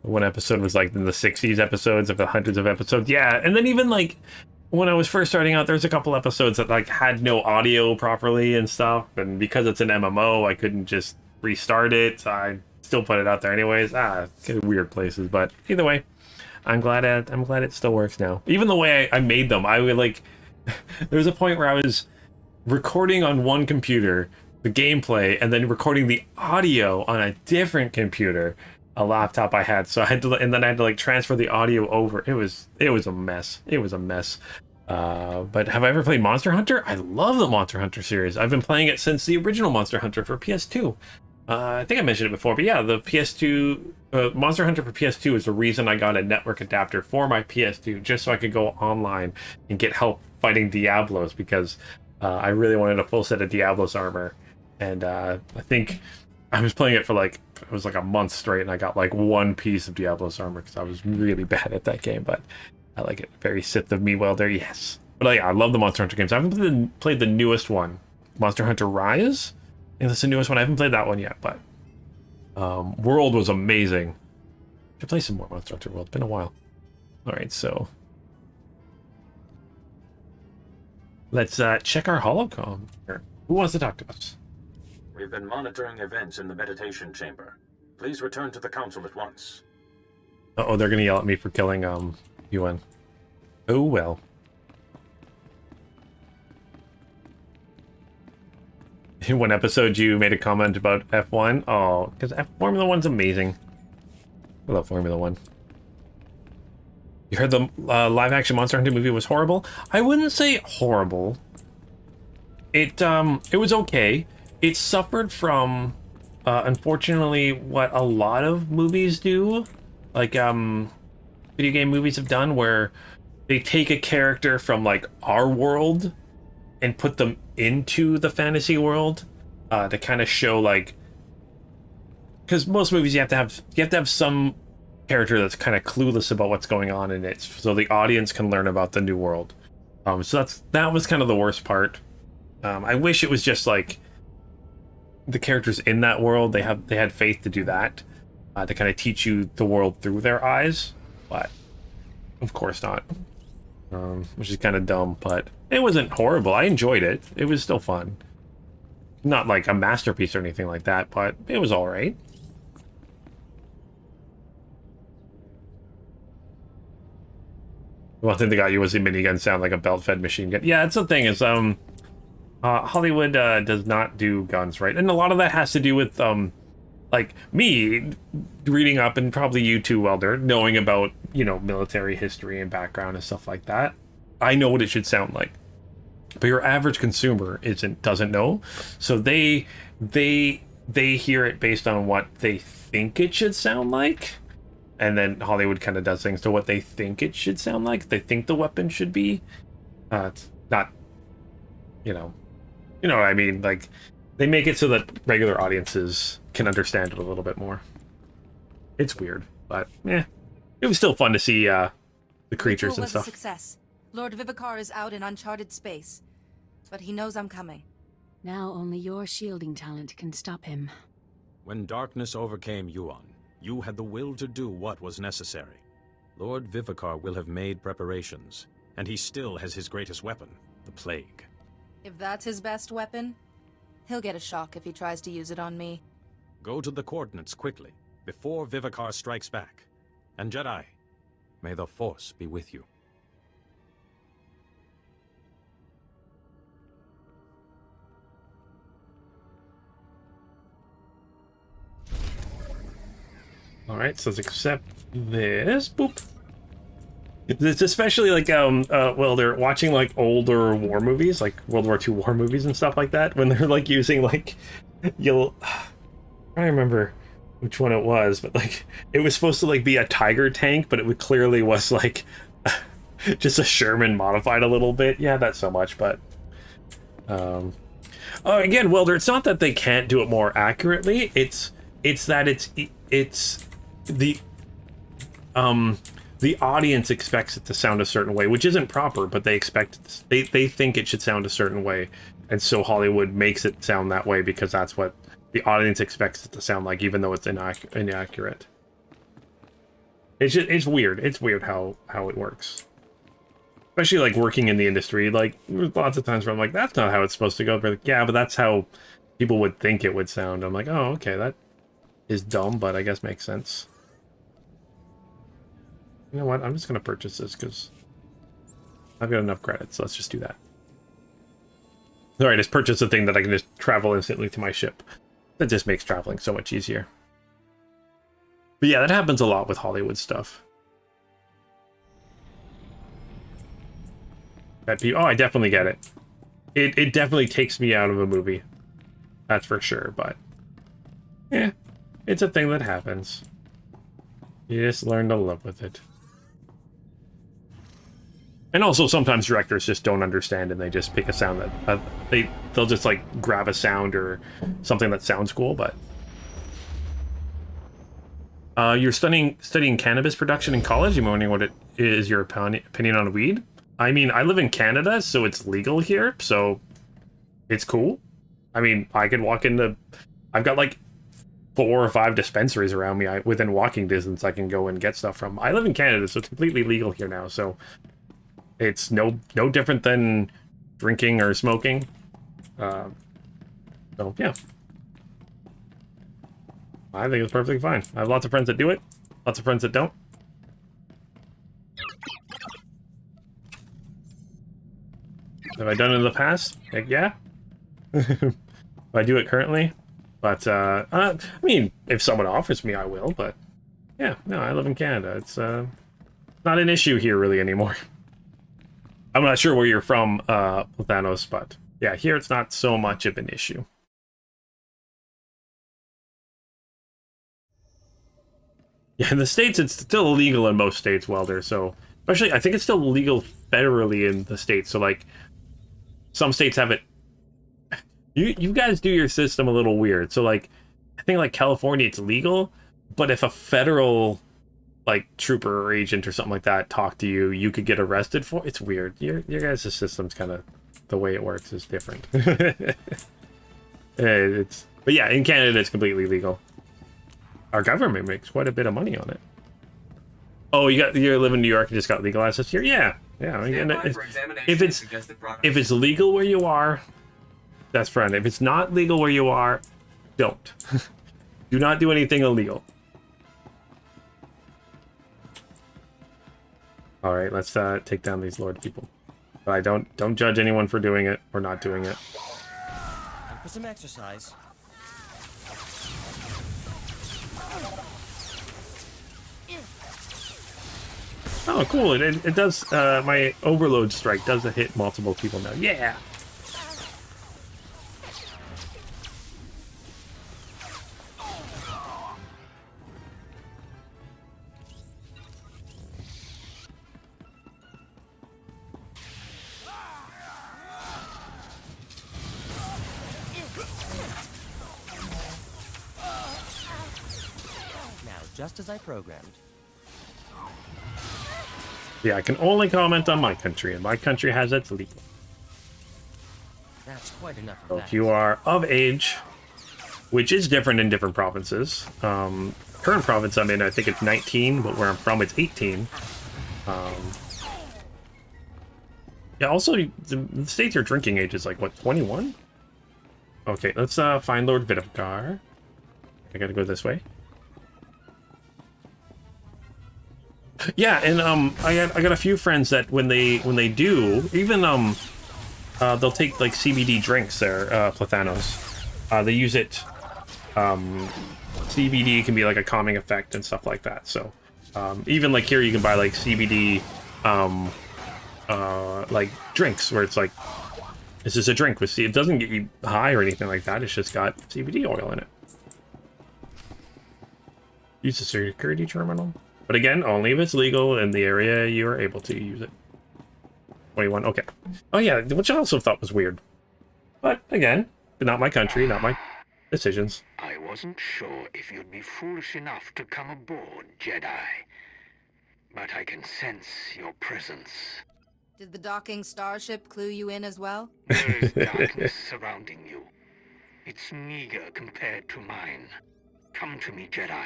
One episode was like in the 60s episodes of the hundreds of episodes. Yeah, and then even like when I was first starting out, there's a couple episodes that like had no audio properly and stuff, and because it's an MMO, I couldn't just restart it. So I still put it out there anyways. Weird places, but either way. I'm glad it still works now. Even the way I made them, I would like. There was a point where I was recording on one computer the gameplay and then recording the audio on a different computer, a laptop I had. So I had to, and then I had to like transfer the audio over. It was a mess. It was a mess. But have I ever played Monster Hunter? I love the Monster Hunter series. I've been playing it since the original Monster Hunter for PS2. I think I mentioned it before, but yeah, the PS2 Monster Hunter for PS2 is the reason I got a network adapter for my PS2, just so I could go online and get help fighting Diablos, because I really wanted a full set of Diablos armor. And I think I was playing it for like, it was like a month straight, and I got like one piece of Diablos armor because I was really bad at that game, but I like it. Very Sith of me welder, yes. But yeah, I love the Monster Hunter games. I haven't played the newest one, Monster Hunter Rise. I think that's the newest one. I haven't played that one yet, but World was amazing. I should play some more Monster Hunter World. It's been a while. All right, so let's check our holocom here. Who wants to talk to us? We've been monitoring events in the meditation chamber. Please return to the council at once. Uh-oh, they're gonna yell at me for killing Yuan. Oh well. In one episode, you made a comment about F1. Oh, because Formula 1's amazing. I love Formula 1. You heard the live-action Monster Hunter movie was horrible? I wouldn't say horrible. It was okay. It suffered from, unfortunately, what a lot of movies do. Like, video game movies have done, where they take a character from, like, our world and put them into the fantasy world to kind of show, like, because most movies you have to have some character that's kind of clueless about what's going on in it, so the audience can learn about the new world. So that was kind of the worst part. I wish it was just like the characters in that world, they had faith to do that, to kind of teach you the world through their eyes, but of course not. Which is kind of dumb, but it wasn't horrible. I enjoyed it. It was still fun. Not like a masterpiece or anything like that, but it was all right. One thing that got you was the minigun sound like a belt-fed machine gun. Yeah, that's the thing is, Hollywood does not do guns right, and a lot of that has to do with like me reading up, and probably you too, Welder, knowing about, you know, military history and background and stuff like that. I know what it should sound like, but your average consumer doesn't know, so they hear it based on what they think it should sound like, and then Hollywood kind of does things to what they think it should sound like. They think the weapon should be. It's not, you know what I mean. Like, they make it so that regular audiences can understand it a little bit more. It's weird, but yeah, it was still fun to see the creatures and stuff. A success. Lord Vivicar is out in uncharted space, but he knows I'm coming. Now only your shielding talent can stop him. When darkness overcame Yuan, you had the will to do what was necessary. Lord Vivicar will have made preparations, and he still has his greatest weapon, the plague. If that's his best weapon, he'll get a shock if he tries to use it on me. Go to the coordinates quickly, before Vivicar strikes back. And Jedi, may the Force be with you. Alright, so let's accept this. Boop. It's especially like, well, they're watching like older war movies, like World War II war movies and stuff like that, when they're like using like, I don't remember which one it was, but like, it was supposed to like be a Tiger tank, but it clearly was like just a Sherman modified a little bit. Yeah, not so much, but again, Welder, it's not that they can't do it more accurately. It's that it's the audience expects it to sound a certain way, which isn't proper, but they expect they think it should sound a certain way, and so Hollywood makes it sound that way because that's what the audience expects it to sound like, even though it's inaccurate. It's weird. It's weird how it works, especially like working in the industry. Like, there's lots of times where I'm like, that's not how it's supposed to go. But like, yeah, but that's how people would think it would sound. I'm like, oh, okay, that is dumb, but I guess makes sense. You know what? I'm just going to purchase this because I've got enough credits. So let's just do that. Alright, just purchase a thing that I can just travel instantly to my ship. That just makes traveling so much easier. But yeah, that happens a lot with Hollywood stuff. Oh, I definitely get it. It definitely takes me out of a movie. That's for sure, but... yeah, it's a thing that happens. You just learn to live with it. And also, sometimes directors just don't understand and they just pick a sound that... they'll just, like, grab a sound or something that sounds cool, but... you're studying cannabis production in college? You're wondering what it is your opinion on weed? I mean, I live in Canada, so it's legal here, so it's cool. I mean, I could walk into... I've got, like, 4 or 5 dispensaries around me within walking distance I can go and get stuff from. I live in Canada, so it's completely legal here now, so it's no different than drinking or smoking. So, yeah. I think it's perfectly fine. I have lots of friends that do it, lots of friends that don't. Have I done it in the past? Heck yeah. I do it currently. But, I mean, if someone offers me, I will, but... yeah, no, I live in Canada. It's, not an issue here, really, anymore. I'm not sure where you're from, Plathanos, but... yeah, here it's not so much of an issue. Yeah, in the States, it's still illegal in most states, Welder, so... especially, I think it's still legal federally in the States, so, like... some states have it... You guys do your system a little weird. So, like, I think, like, California, it's legal, but if a federal, like, trooper or agent or something like that talked to you, you could get arrested for... it's weird. Your guys' system's kind of... the way it works is different. But yeah, in Canada, it's completely legal. Our government makes quite a bit of money on it. Oh, you live in New York and just got legalized this year? Yeah. Yeah. If it's legal where you are, that's fine. If it's not legal where you are, don't. Do not do anything illegal. All right, let's take down these Lord people. But I don't judge anyone for doing it or not doing it. Time for some exercise. Oh, cool! It does. My overload strike does hit multiple people now. Yeah. Just as I programmed. Yeah, I can only comment on my country, and my country has its legal. That's quite enough of So that. if you are of age, which is different in different provinces. Current province I'm in, I think it's 19, but where I'm from, it's 18. Yeah, also, the states your drinking age is like, what, 21? Okay, let's find Lord Vidavar. I gotta go this way. Yeah, and I got a few friends that when they do, even they'll take like CBD drinks there, Plathanos. They use it. CBD can be like a calming effect and stuff like that. So even like here, you can buy like CBD like drinks where it's like this is a drink with it doesn't get you high or anything like that. It's just got CBD oil in it. Use the security terminal. But again, only if it's legal in the area you are able to use it. 21, okay. Oh yeah, which I also thought was weird. But again, not my country, not my decisions. I wasn't sure if you'd be foolish enough to come aboard, Jedi. But I can sense your presence. Did the docking starship clue you in as well? There is darkness surrounding you. It's meager compared to mine. Come to me, Jedi.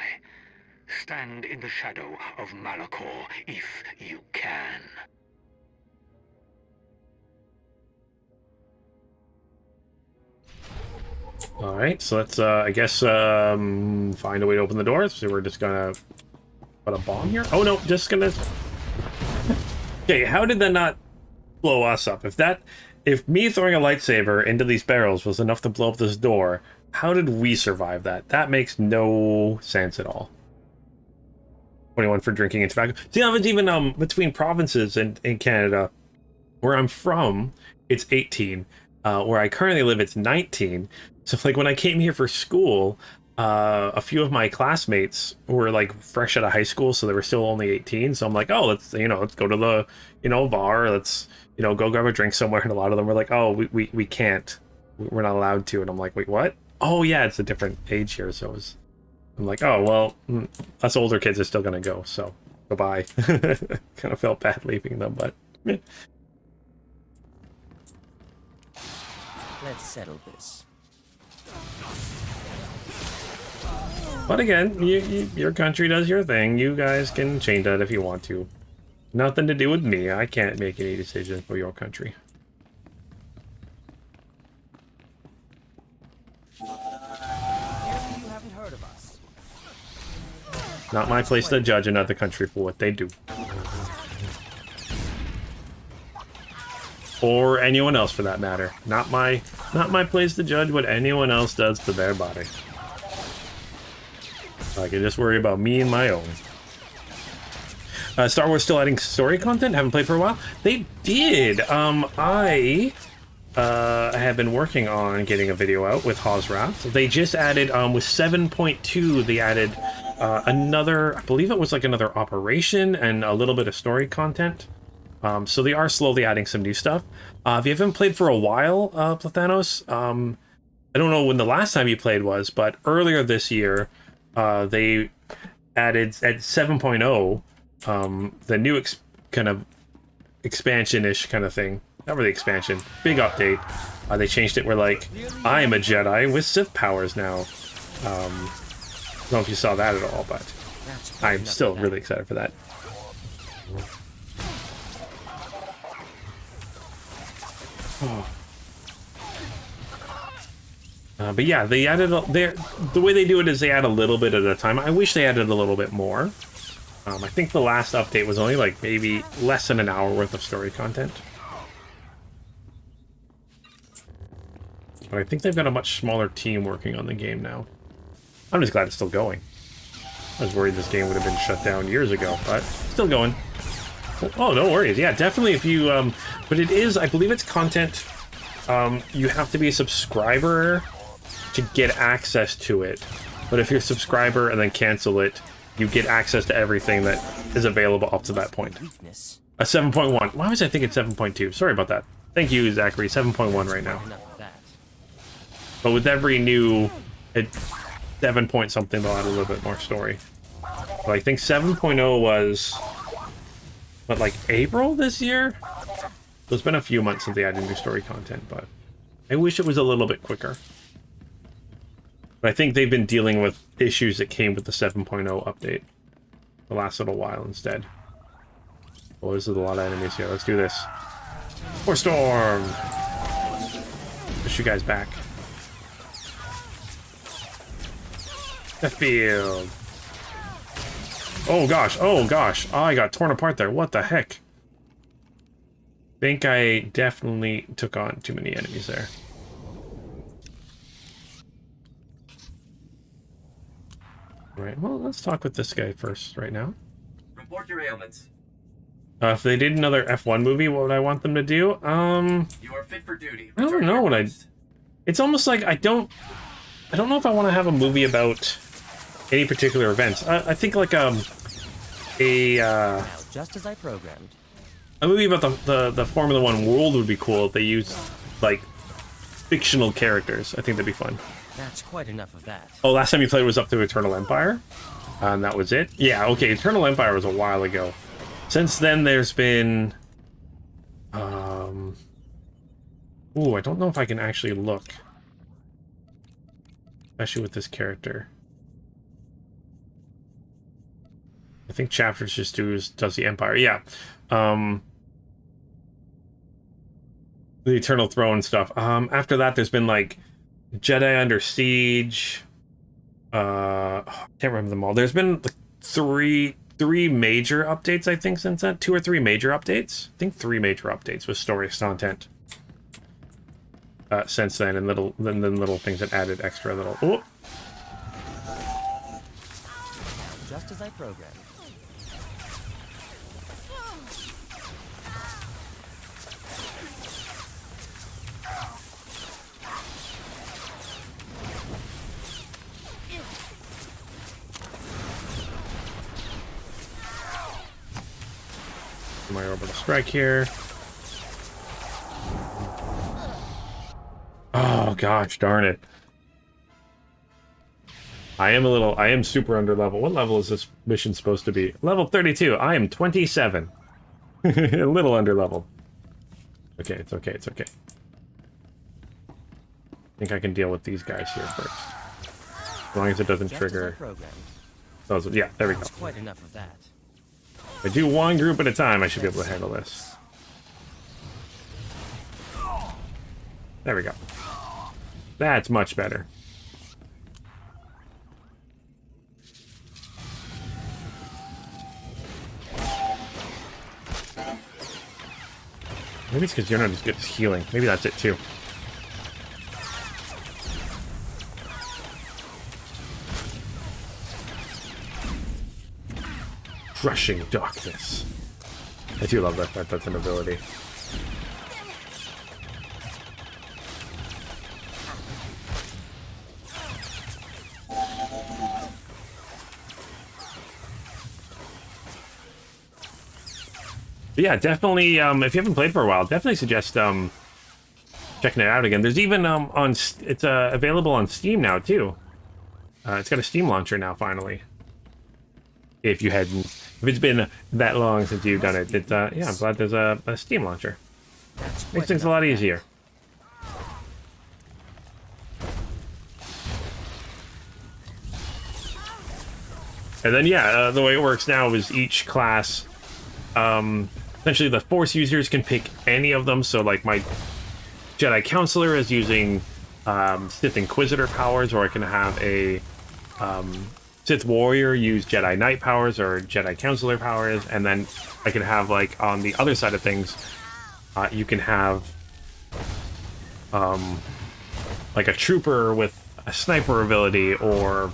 Stand in the shadow of Malachor if you can. Alright, so let's, I guess, find a way to open the doors. So we're just gonna What, a bomb here? Oh no, just gonna... Okay, how did that not blow us up? If me throwing a lightsaber into these barrels was enough to blow up this door, how did we survive that? That makes no sense at all. 21 for drinking and tobacco. See, that was even between provinces in Canada. Where I'm from, it's 18. Where I currently live, it's 19. So like when I came here for school, a few of my classmates were like fresh out of high school, so they were still only 18. So I'm like, oh, let's go to the bar, let's go grab a drink somewhere. And a lot of them were like, oh, we can't, we're not allowed to. And I'm like, wait, what? Oh yeah, it's a different age here. So I'm like, oh well, us older kids are still gonna go, so goodbye. Kind of felt bad leaving them, but yeah. Let's settle this. But again, your country does your thing. You guys can change that if you want to. Nothing to do with me. I can't make any decisions for your country. You haven't heard of us. Not my place to judge another country for what they do. Or anyone else for that matter. Not my place to judge what anyone else does to their body. I can just worry about me and my own. Star Wars still adding story content? Haven't played for a while? They did. I have been working on getting a video out with Hosrath. They just added, with 7.2, they added another, I believe it was like another operation and a little bit of story content. So they are slowly adding some new stuff. If you haven't played for a while, Plathanos, I don't know when the last time you played was, but earlier this year, they added at 7.0, the new kind of expansion-ish kind of thing. Not really expansion, big update. They changed it where, like, I am a Jedi with Sith powers now. I don't know if you saw that at all, but I'm still really excited for that. But yeah, they added the way they do it is they add a little bit at a time. I wish they added a little bit more. I think the last update was only like maybe less than an hour worth of story content. But I think they've got a much smaller team working on the game now. I'm just glad it's still going. I was worried this game would have been shut down years ago, but still going. Oh, no worries. Yeah, definitely if you... but it is, I believe it's content... you have to be a subscriber to get access to it. But if you're a subscriber and then cancel it, you get access to everything that is available up to that point. A 7.1. Why was I thinking 7.2? Sorry about that. Thank you, Zachary. 7.1 right now. But with every new... 7 point something, they'll add a little bit more story. But I think 7.0 was... What, like April this year? So it's been a few months since they added new story content, but I wish it was a little bit quicker. But I think they've been dealing with issues that came with the 7.0 update the last little while instead. Well, there's a lot of enemies here. Let's do this. More storm! Push you guys back. The field. Oh gosh, oh gosh. Oh, I got torn apart there. What the heck? Think I definitely took on too many enemies there. Right, well, let's talk with this guy first right now. Report your ailments. If they did another F1 movie, what would I want them to do? You are fit for duty. I don't know what it's almost like I don't know if I want to have a movie about any particular events. I think like just as I programmed. A movie about the Formula 1 world would be cool if they used, like, fictional characters. I think that'd be fun. That's quite enough of that. Oh, last time you played was up to Eternal Empire? And that was it? Yeah, okay, Eternal Empire was a while ago. Since then, there's been... Ooh, I don't know if I can actually look. Especially with this character. I think Chapters just does the Empire. Yeah. The Eternal Throne stuff. After that, there's been like Jedi Under Siege. Can't remember them all. There's been like 3 major updates, I think, since then. 2 or 3 major updates. I think 3 major updates with story content since then, and little things that added extra little. Oh. Just as I programmed. My orbital strike here. Oh gosh, darn it. I am super under level. What level is this mission supposed to be? Level 32. I am 27. A little under level. Okay, it's okay, it's okay. I think I can deal with these guys here first. As long as it doesn't trigger. Those, yeah, there we go. Quite enough of that. If I do one group at a time, I should be able to handle this. There we go. That's much better. Maybe it's because you're not as good as healing. Maybe that's it too. Crushing darkness. I do love that. That's an ability. But yeah, definitely. If you haven't played for a while, definitely suggest checking it out again. There's even it's available on Steam now too. It's got a Steam launcher now finally. If you hadn't, if it's been that long since you've done it, it's yeah, I'm glad there's a Steam launcher. Makes things a lot easier. And then yeah, the way it works now is each class. Essentially, the Force users can pick any of them. So, like, my Jedi Consular is using Sith Inquisitor powers, or I can have a Sith Warrior use Jedi Knight powers or Jedi Consular powers, and then I can have, like, on the other side of things, you can have like a Trooper with a Sniper ability, or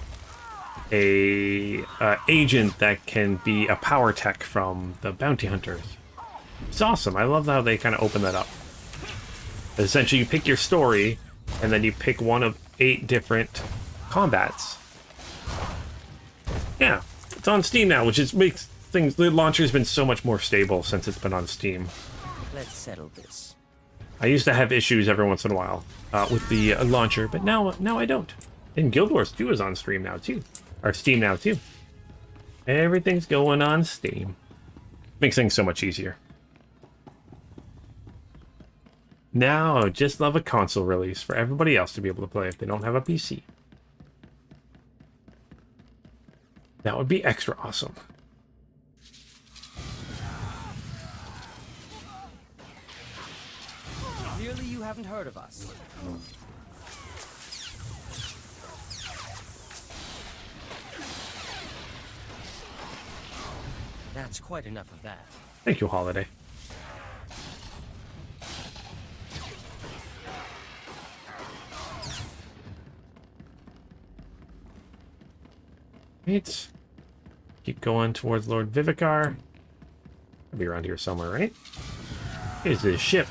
a agent that can be a power tech from the Bounty Hunters. It's awesome. I love how they kind of open that up. Essentially, you pick your story, and then you pick one of 8 different combats. Yeah, it's on Steam now, which is makes things. The launcher's been so much more stable since it's been on Steam. Let's settle this. I used to have issues every once in a while with the launcher, but now I don't. And Guild Wars 2 is on Steam now too. Or Steam now too. Everything's going on Steam. Makes things so much easier. Now, just love a console release for everybody else to be able to play if they don't have a PC. That would be extra awesome. Clearly you haven't heard of us. That's quite enough of that. Thank you, Holiday. Right. Keep going towards Lord Vivicar. I'll be around here somewhere, right? Here's this ship.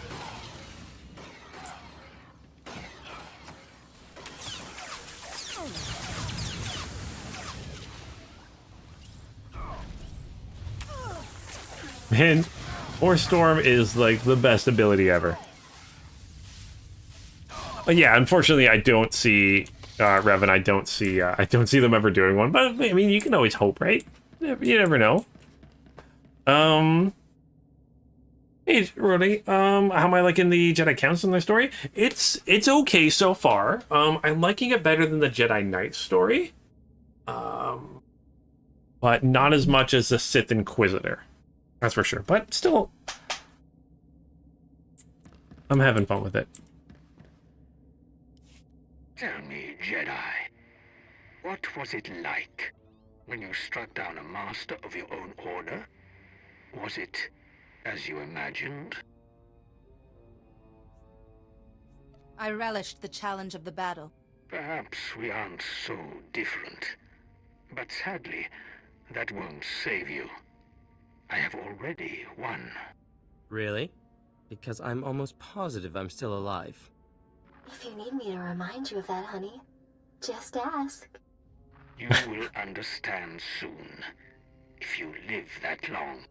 Man, Force Storm is like the best ability ever. But yeah, unfortunately, I don't see Revan. I don't see them ever doing one. But I mean, you can always hope, right? You never know. Hey, Rudy. How am I liking the Jedi Counselor story? It's okay so far. I'm liking it better than the Jedi Knight story. But not as much as the Sith Inquisitor. That's for sure. But still, I'm having fun with it. Tell me, Jedi, what was it like when you struck down a master of your own order? Was it as you imagined? I relished the challenge of the battle. Perhaps we aren't so different. But sadly, that won't save you. I have already won. Really? Because I'm almost positive I'm still alive. If you need me to remind you of that, honey, just ask. You will understand soon, if you live that long.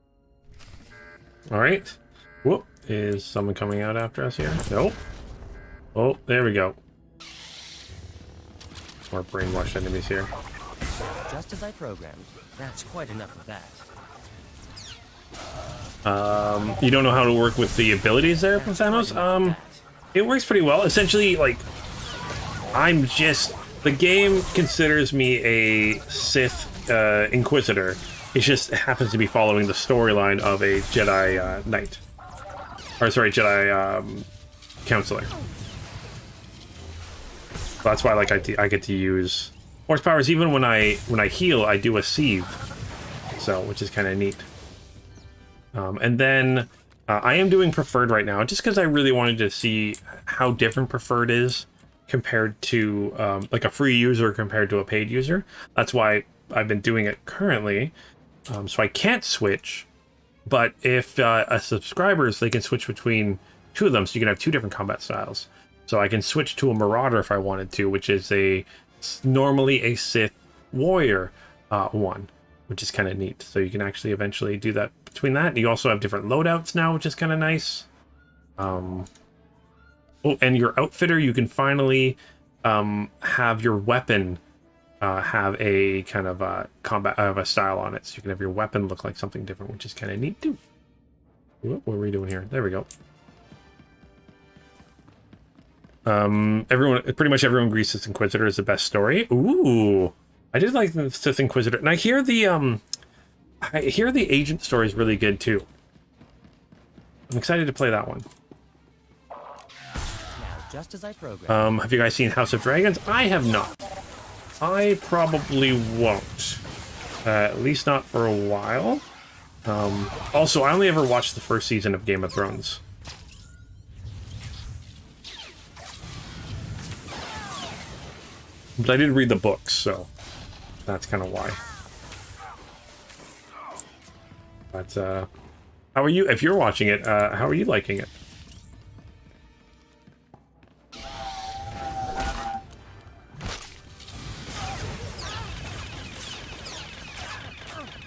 Alright. Whoop. Is someone coming out after us here? Nope. Oh, there we go. More brainwashed enemies here. Just as I programmed. That's quite enough of that. You don't know how to work with the abilities there from Thanos? It works pretty well. Essentially, like, the game considers me a Sith Inquisitor. It just happens to be following the storyline of a Jedi Knight. Or, sorry, Jedi Counselor. So that's why, like, I get to use Force powers. Even when I heal, I do a sieve. So, which is kind of neat. And then I am doing Preferred right now, just because I really wanted to see how different Preferred is compared to like a free user compared to a paid user. That's why I've been doing it currently. So I can't switch, but if a subscribers, they can switch between two of them, so you can have two different combat styles. So I can switch to a Marauder if I wanted to, which is normally a Sith Warrior one, which is kind of neat. So you can actually eventually do that between that. You also have different loadouts now, which is kind of nice. Oh, and your outfitter, you can finally have your weapon have a kind of a a style on it. So you can have your weapon look like something different, which is kind of neat too. What are we doing here? There we go. Pretty much everyone agrees Sith Inquisitor is the best story. Ooh, I did like the Sith Inquisitor, and I hear the agent story is really good too. I'm excited to play that one. Now, just as I programmed. Have you guys seen House of Dragons? I have not. I probably won't. At least not for a while. Also, I only ever watched the first season of Game of Thrones. But I did read the books, so that's kind of why. But, how are you, if you're watching it, how are you liking it?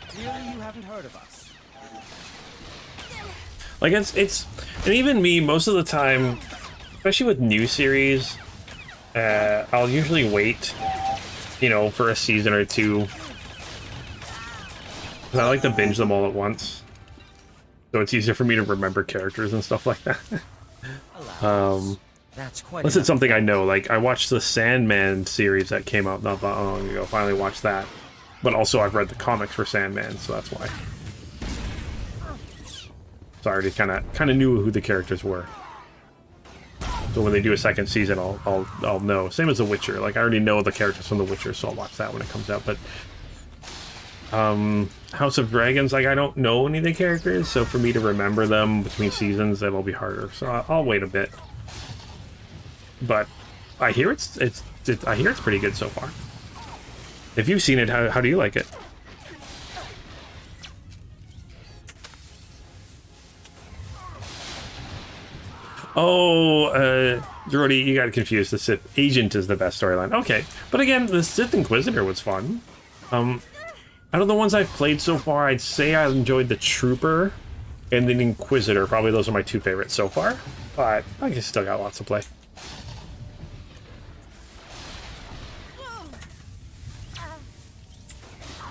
Clearly you haven't heard of us. Like, it's, and even me, most of the time, especially with new series, I'll usually wait, you know, for a season or two. I like to binge them all at once, so it's easier for me to remember characters and stuff like that. That's quite unless it's something I know. Like, I watched the Sandman series that came out not that long ago. Finally watched that, but also I've read the comics for Sandman, so that's why. So I already kind of knew who the characters were. So when they do a second season, I'll know. Same as The Witcher. Like, I already know the characters from The Witcher, so I'll watch that when it comes out. But House of Dragons, like, I don't know any of the characters, so for me to remember them between seasons, it'll be harder. So I'll wait a bit. But I hear it's pretty good so far. If you've seen it, how do you like it? Oh, Brody, you got confused. The Sith Agent is the best storyline. Okay, but again, the Sith Inquisitor was fun. Out of the ones I've played so far, I'd say I enjoyed the Trooper and the Inquisitor. Probably those are my two favorites so far, but I guess still got lots to play.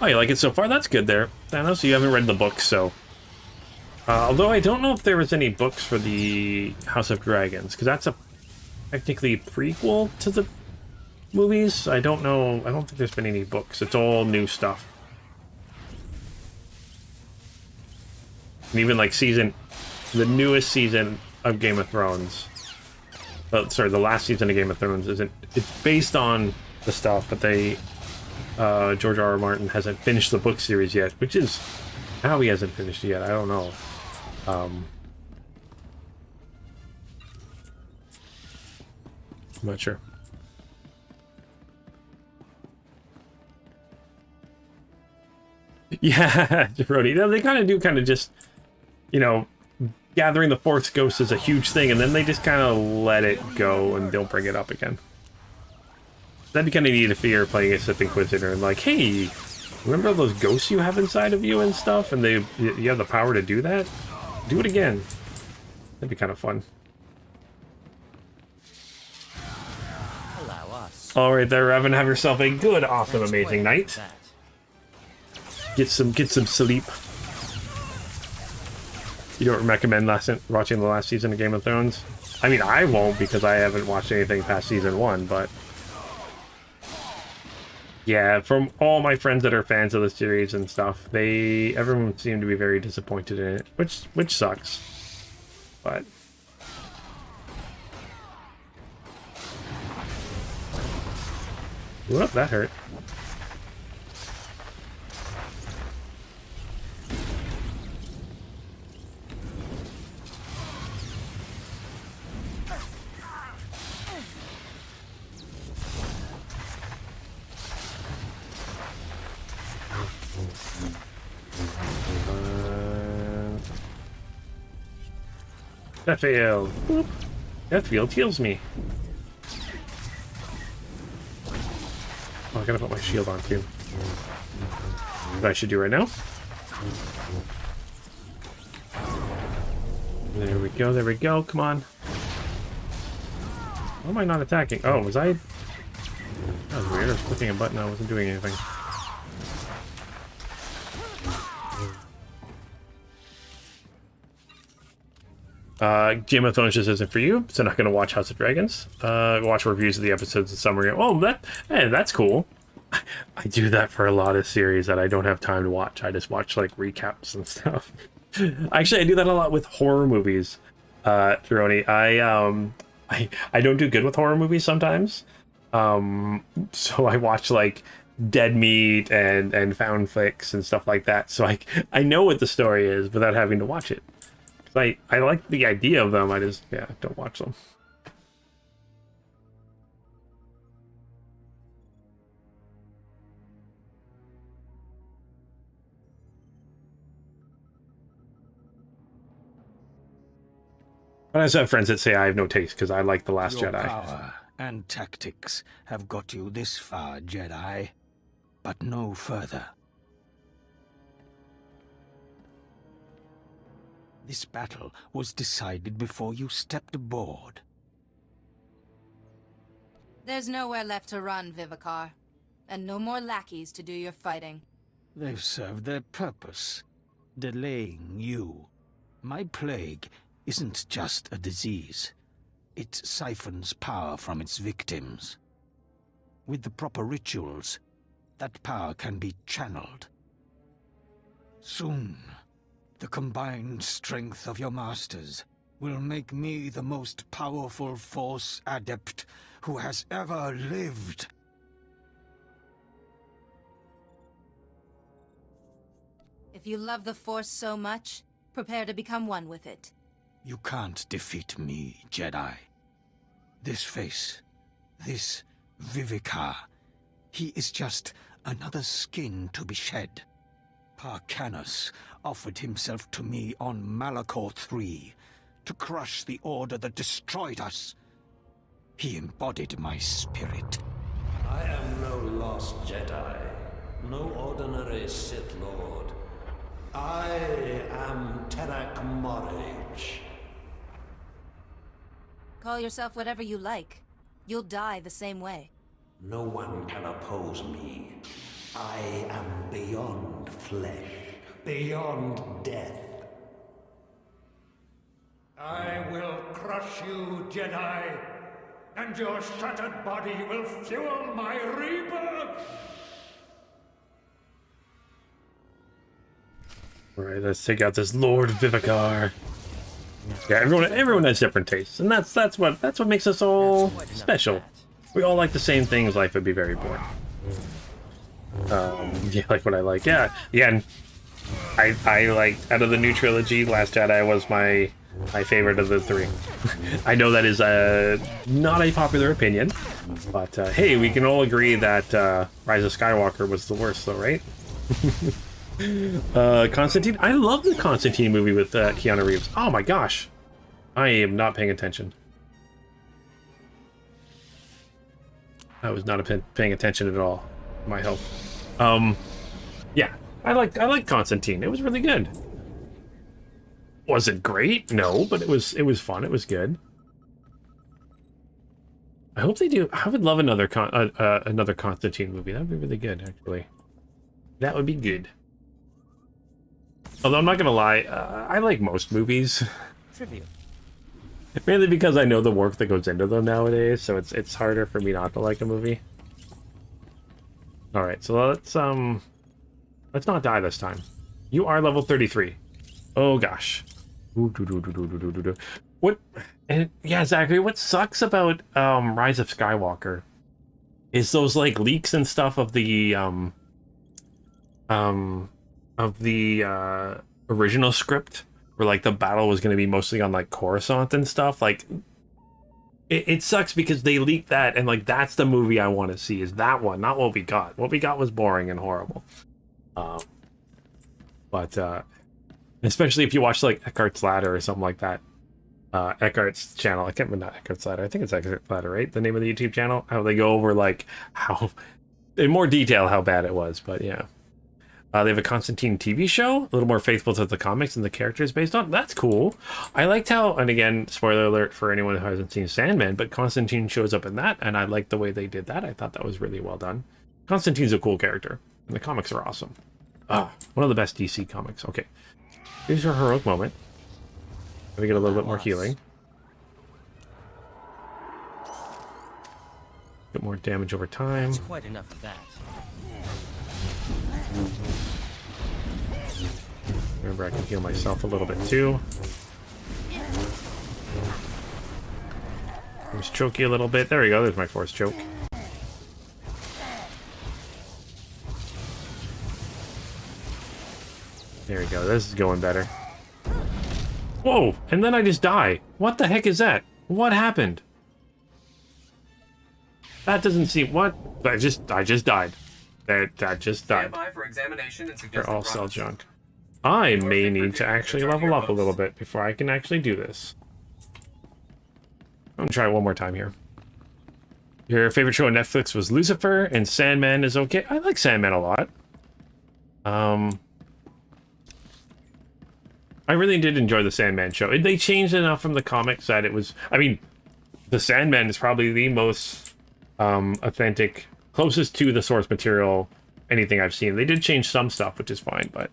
Oh, you like it so far? That's good there. I know, so you haven't read the book, so... although I don't know if there was any books for the House of Dragons, because that's a technically prequel to the movies. I don't know. I don't think there's been any books. It's all new stuff. And even like the newest season of Game of Thrones. Sorry, the last season of Game of Thrones isn't. It's based on the stuff, but they George R.R. Martin hasn't finished the book series yet, which is how he hasn't finished it yet. I don't know. I'm not sure. Yeah, Brody. They kind of do just, you know, gathering the Force Ghost is a huge thing, and then they just kind of let it go and don't bring it up again. That'd be kind of neat if you're playing a Sith Inquisitor and like, hey, remember all those ghosts you have inside of you and stuff, and you have the power to do that? Do it again. That'd be kind of fun. Allow us. All right, there, Revan. Have yourself a good, awesome, amazing night. Get some sleep. You don't recommend watching the last season of Game of Thrones? I mean, I won't because I haven't watched anything past season 1, but yeah, from all my friends that are fans of the series and stuff, everyone seemed to be very disappointed in it, which sucks. But whoop, that hurt. Death Field. Boop. Death Field heals me. Oh, I gotta put my shield on too. What I should do right now. There we go, there we go. Come on. Why am I not attacking? Oh, was I? That was weird. I was clicking a button. I wasn't doing anything. Game of Thrones just isn't for you, so not going to watch House of Dragons. Watch reviews of the episodes and summary. Oh, that's cool. I do that for a lot of series that I don't have time to watch. I just watch like recaps and stuff. Actually, I do that a lot with horror movies. Tironi, I don't do good with horror movies sometimes. So I watch like Dead Meat and Found Flicks and stuff like that. So I know what the story is without having to watch it. I like the idea of them, I just, don't watch them. But I also have friends that say I have no taste because I like The Last Your Jedi. Power and tactics have got you this far, Jedi, but no further. This battle was decided before you stepped aboard. There's nowhere left to run, Vivicar. And no more lackeys to do your fighting. They've served their purpose, delaying you. My plague isn't just a disease. It siphons power from its victims. With the proper rituals, that power can be channeled. Soon, the combined strength of your masters will make me the most powerful Force adept who has ever lived. If you love the Force so much, prepare to become one with it. You can't defeat me, Jedi. This face, this Vivicar, he is just another skin to be shed. Parcanus offered himself to me on Malachor III to crush the order that destroyed us. He embodied my spirit. I am no lost Jedi, no ordinary Sith Lord. I am Terak Morage. Call yourself whatever you like. You'll die the same way. No one can oppose me. I am beyond flesh, beyond death. I will crush you, Jedi, and your shattered body will fuel my rebirth! Alright, let's take out this Lord Vivicar. Yeah, everyone has different tastes, and that's what makes us all special. We all like the same things, life would be very boring. Yeah, like what I like. Yeah, and I like out of the new trilogy, Last Jedi was my favorite of the three. I know that is not a popular opinion, but hey, we can all agree that Rise of Skywalker was the worst, though, right? Constantine. I love the Constantine movie with Keanu Reeves. Oh my gosh, I am not paying attention. I was not paying attention at all. My health. Yeah, I like Constantine. It was really good. Was it great? No, but it was fun. It was good. I hope they do. I would love another Constantine movie. That would be really good, actually. That would be good. Although I'm not gonna lie, I like most movies. Trivia. Mainly because I know the work that goes into them nowadays, so it's harder for me not to like a movie. All right, so let's not die this time. You are level 33. Oh gosh. What? And yeah, Zachary. What sucks about Rise of Skywalker is those like leaks and stuff of the original script, where like the battle was going to be mostly on like Coruscant and stuff. Like it sucks because they leaked that, and like that's the movie I want to see, is that one, not what we got. What we got was boring and horrible. But especially if you watch like Eckhart's Ladder or something like that. Eckhart's channel, I can't remember, not Eckhart's Ladder, I think it's Eckhart's Ladder, right? The name of the YouTube channel, how they go over like how in more detail how bad it was. But yeah, they have a Constantine TV show, a little more faithful to the comics and the characters based on. That's cool. I liked how, and again, spoiler alert for anyone who hasn't seen Sandman, but Constantine shows up in that, and I liked the way they did that. I thought that was really well done. Constantine's a cool character, and the comics are awesome. One of the best DC comics. Okay, here's our heroic moment. We get a little bit more healing. Get more damage over time. That's quite enough of that. Remember, I can heal myself a little bit too. Just choke you a little bit. There we go. There's my force choke. There we go. This is going better. Whoa! And then I just die. What the heck is that? What happened? That doesn't seem... What? I just died. That just died. Stand by for examination and They're suggested all cell process. junk. I may need to actually level up a little bit before I can actually do this. I'm gonna try it one more time here. Your favorite show on Netflix was Lucifer, and Sandman is okay. I like Sandman a lot. I really did enjoy the Sandman show. They changed enough from the comics that it was... I mean, the Sandman is probably the most authentic, closest to the source material anything I've seen. They did change some stuff, which is fine, but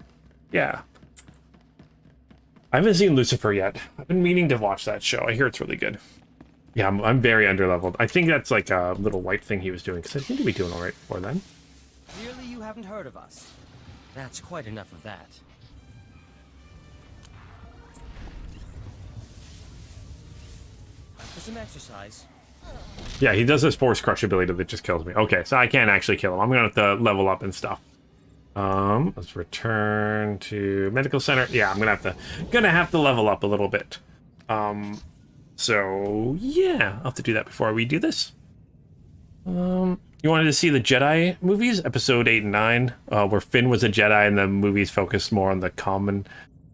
yeah. I haven't seen Lucifer yet. I've been meaning to watch that show. I hear it's really good. Yeah, I'm very underleveled. I think that's like a little white thing he was doing, because I seem to be doing all right before then. Clearly you haven't heard of us. That's quite enough of that. Time for some exercise. Yeah, he does this force crush ability that just kills me. Okay, so I can't actually kill him. I'm gonna have to level up and stuff. Let's return to medical center. Yeah, I'm gonna have to level up a little bit. So yeah, I'll have to do that before we do this. You wanted to see the Jedi movies, episode 8 and 9, where Finn was a Jedi and the movies focused more on the common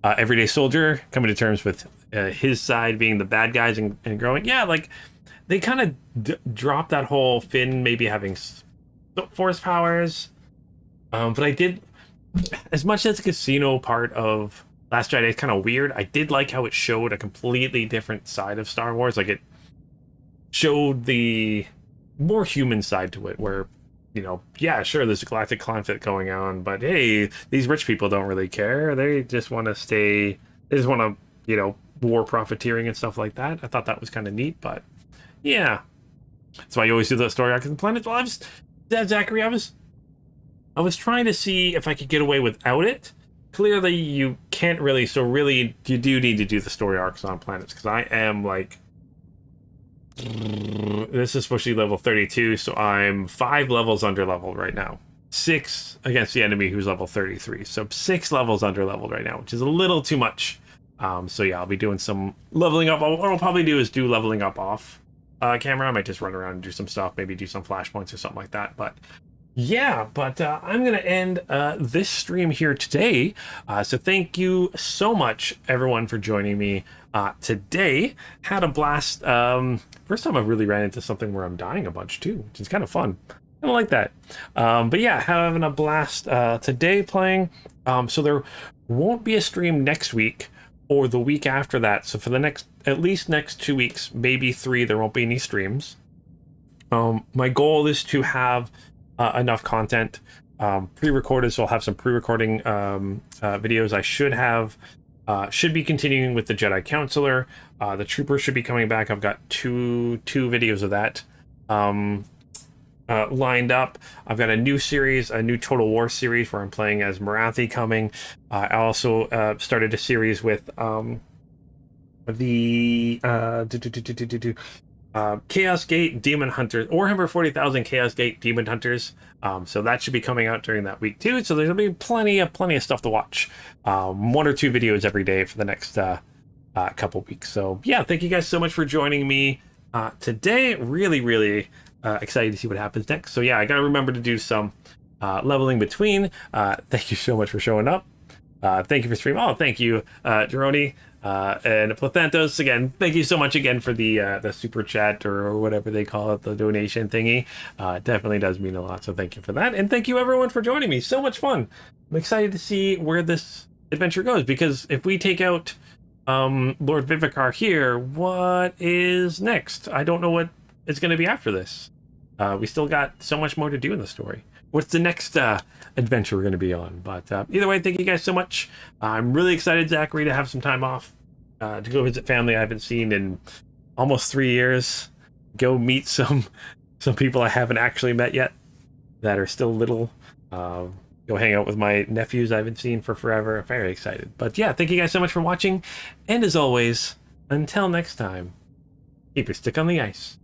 everyday soldier coming to terms with his side being the bad guys and growing. Yeah, like they kind of dropped that whole Finn maybe having force powers. But I did, as much as the casino part of Last Jedi is kind of weird, I did like how it showed a completely different side of Star Wars. Like it showed the more human side to it, where, you know, yeah, sure, there's a galactic conflict going on, but hey, these rich people don't really care. They just want to stay, they just want to, you know, war profiteering and stuff like that. I thought that was kind of neat, but yeah. That's why you always do the story arcs of the planet. Well, Zachary, I was trying to see if I could get away without it. Clearly, you can't really, so really, you do need to do the story arcs on planets, because I am, like... This is supposed to be level 32, so I'm 5 levels under leveled right now. 6 against the enemy who's level 33. So 6 levels under leveled right now, which is a little too much. So yeah, I'll be doing some leveling up. What I'll probably do is do leveling up off camera. I might just run around and do some stuff, maybe do some flashpoints or something like that. But yeah, I'm going to end this stream here today. So thank you so much, everyone, for joining me today. Had a blast. First time I've really ran into something where I'm dying a bunch too, which is kind of fun. I don't like that. But yeah, having a blast today playing. So there won't be a stream next week or the week after that. So for the at least next 2 weeks, maybe 3, there won't be any streams. My goal is to have enough content pre-recorded, so I'll have some pre-recording videos. I should be continuing with the Jedi Consular. The Trooper should be coming back. I've got two videos of that lined up. I've got a new series, a new Total War series where I'm playing as Marathi coming. I also started a series with the Chaos Gate Demon Hunters, Warhammer 40,000 Chaos Gate Demon Hunters. So that should be coming out during that week too. So there's gonna be plenty of stuff to watch. 1 or 2 videos every day for the next couple weeks. So yeah, thank you guys so much for joining me today. Really excited to see what happens next. So yeah, I gotta remember to do some leveling between. Thank you so much for showing up. Thank you for streaming. Oh, thank you, Jeroni. And Plathantos, again, thank you so much again for the super chat or whatever they call it, the donation thingy. It definitely does mean a lot, so thank you for that. And thank you everyone for joining me. So much fun. I'm excited to see where this adventure goes, because if we take out Lord Vivicar here, what is next? I don't know what it's going to be after this. We still got so much more to do in the story. What's the next adventure we're going to be on? But either way, thank you guys so much. I'm really excited, Zachary, to have some time off to go visit family I haven't seen in almost 3 years. Go meet some people I haven't actually met yet that are still little. Go hang out with my nephews I haven't seen for forever. I'm very excited. But yeah, thank you guys so much for watching. And as always, until next time, keep your stick on the ice.